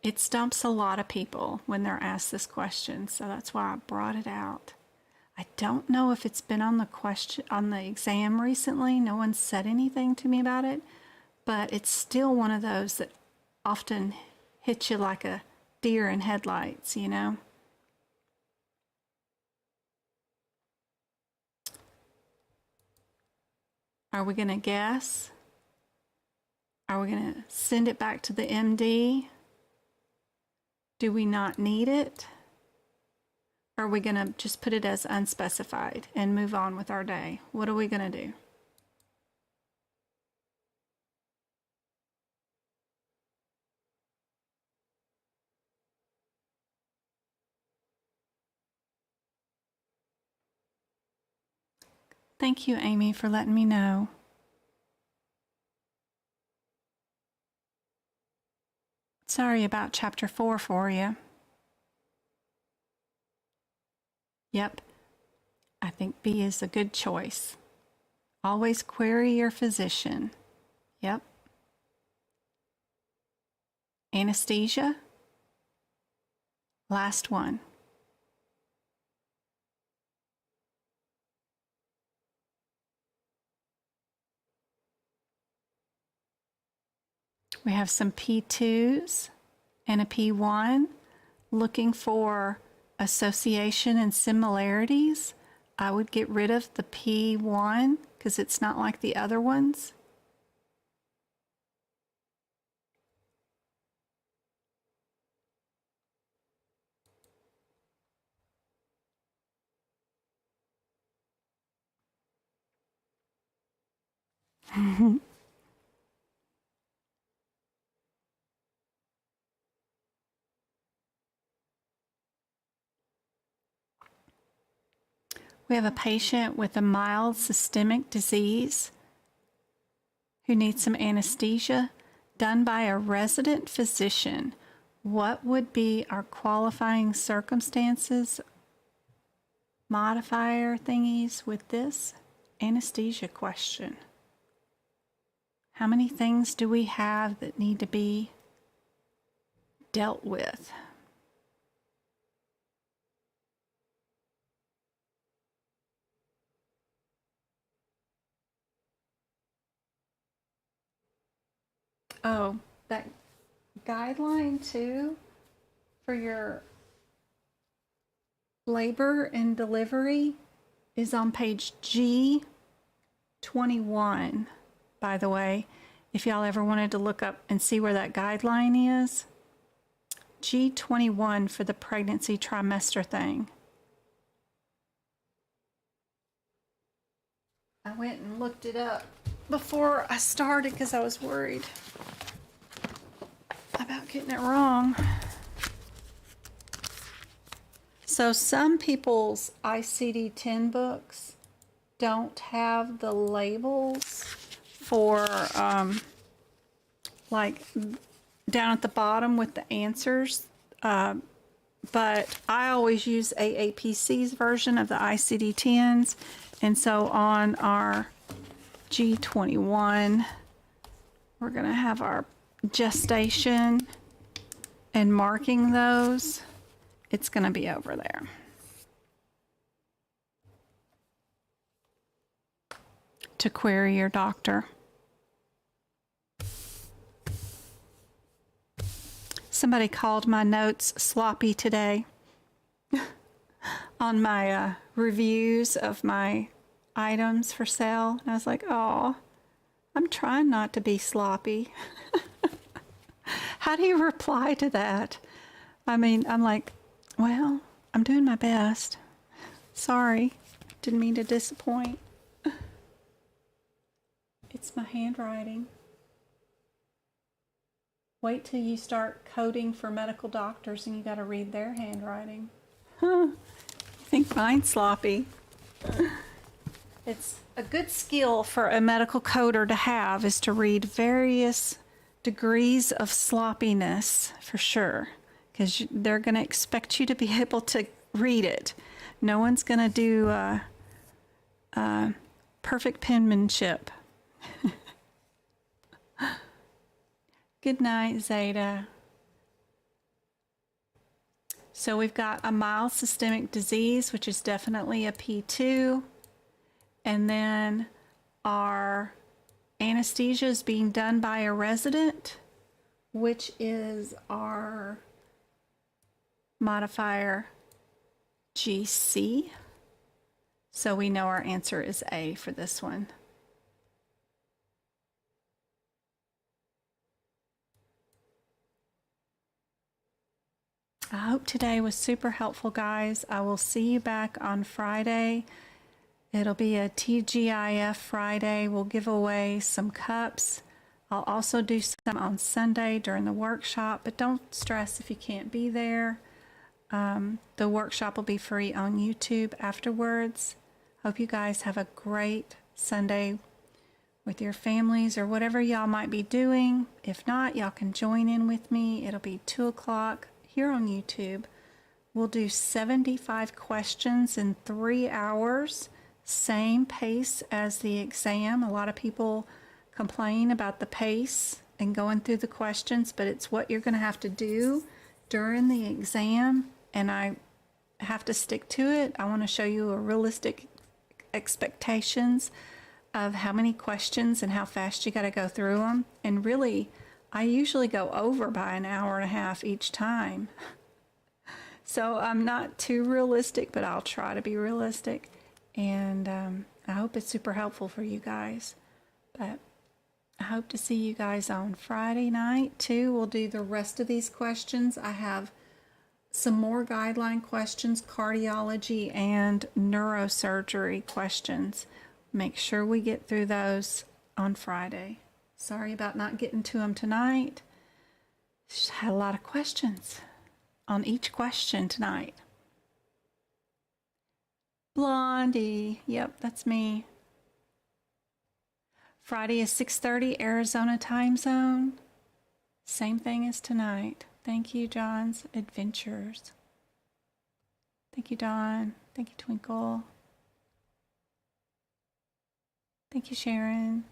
It stumps a lot of people when they're asked this question, so that's why I brought it out. I don't know if it's been on the exam recently. No one said anything to me about it, but it's still one of those that often hits you like a deer in headlights, you know? Are we going to guess? Are we going to send it back to the MD? Do we not need it? Or are we going to just put it as unspecified and move on with our day? What are we going to do? Thank you, Amy, for letting me know. Sorry about chapter 4 for you. Yep, I think B is a good choice. Always query your physician. Yep. Anesthesia. Last one. We have some P2s and a P1 looking for association and similarities. I would get rid of the P1 because it's not like the other ones. We have a patient with a mild systemic disease who needs some anesthesia done by a resident physician. What would be our qualifying circumstances, modifier thingies with this anesthesia question? How many things do we have that need to be dealt with? Oh, that guideline too for your labor and delivery is on page G21, by the way, if y'all ever wanted to look up and see where that guideline is. G21 for the pregnancy trimester thing. I went and looked it up before I started because I was worried about getting it wrong. So some people's ICD-10 books don't have the labels for like down at the bottom with the answers, but I always use AAPC's version of the ICD-10s, and so on our G21 we're going to have our gestation and marking those. It's going to be over there. To query your doctor. Somebody called my notes sloppy today on my reviews of my items for sale. And I was like, oh, I'm trying not to be sloppy. How do you reply to that? I mean, I'm like, well, I'm doing my best. Sorry, didn't mean to disappoint. It's my handwriting. Wait till you start coding for medical doctors and you got to read their handwriting. Huh. I think mine's sloppy. It's a good skill for a medical coder to have, is to read various degrees of sloppiness, for sure, because they're going to expect you to be able to read it. No one's going to do perfect penmanship. Good night, Zeta. So we've got a mild systemic disease, which is definitely a P2. And then our anesthesia is being done by a resident, which is our modifier GC. So we know our answer is A for this one. I hope today was super helpful, guys. I will see you back on Friday. It'll be a TGIF Friday. We'll give away some cups. I'll also do some on Sunday during the workshop, but don't stress if you can't be there. The workshop will be free on YouTube afterwards. Hope you guys have a great Sunday with your families or whatever y'all might be doing. If not, y'all can join in with me. It'll be 2 o'clock here on YouTube. We'll do 75 questions in 3 hours, same pace as the exam. A lot of people complain about the pace and going through the questions, but it's what you're going to have to do during the exam, and I have to stick to it. I want to show you a realistic expectations of how many questions and how fast you got to go through them. And really, I usually go over by an hour and a half each time. So I'm not too realistic, but I'll try to be realistic. And I hope it's super helpful for you guys. But I hope to see you guys on Friday night too. We'll do the rest of these questions. I have some more guideline questions, cardiology and neurosurgery questions. Make sure we get through those on Friday. Sorry about not getting to them tonight. Just had a lot of questions on each question tonight. Blondie, yep, that's me. Friday is 6:30 Arizona time zone. Same thing as tonight. Thank you, John's Adventures. Thank you, Dawn. Thank you, Twinkle. Thank you, Sharon.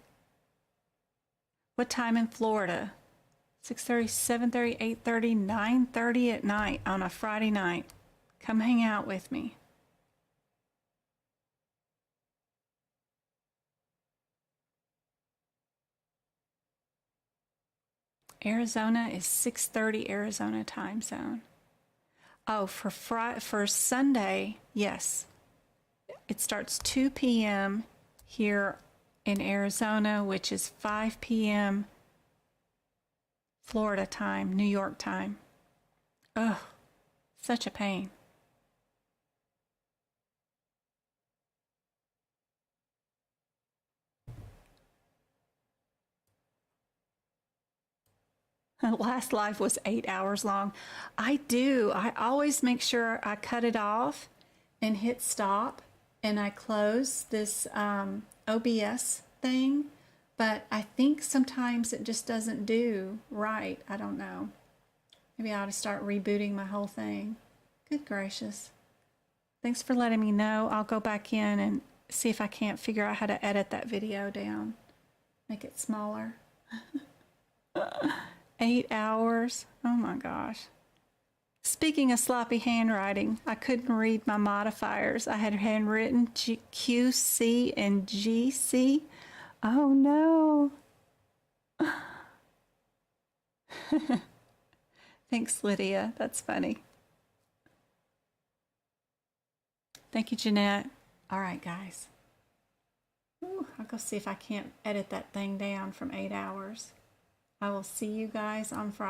What time in Florida? 6:30, 7:30, 8:30, 9:30 at night on a Friday night. Come hang out with me. Arizona is 6:30 Arizona time zone. Oh, for Sunday, yes. It starts 2 p.m. here in Arizona, which is 5 p.m. Florida time, New York time. Ugh, such a pain. Last live was 8 hours long. I always make sure I cut it off and hit stop, and I close this OBS thing, but I think sometimes it just doesn't do right. I don't know. Maybe I ought to start rebooting my whole thing. Good gracious. Thanks for letting me know. I'll go back in and see if I can't figure out how to edit that video down. Make it smaller. 8 hours. Oh my gosh. Speaking of sloppy handwriting, I couldn't read my modifiers. I had handwritten QC and GC. Oh no. Thanks, Lydia. That's funny. Thank you, Jeanette. All right, guys. Ooh, I'll go see if I can't edit that thing down from 8 hours. I will see you guys on Friday.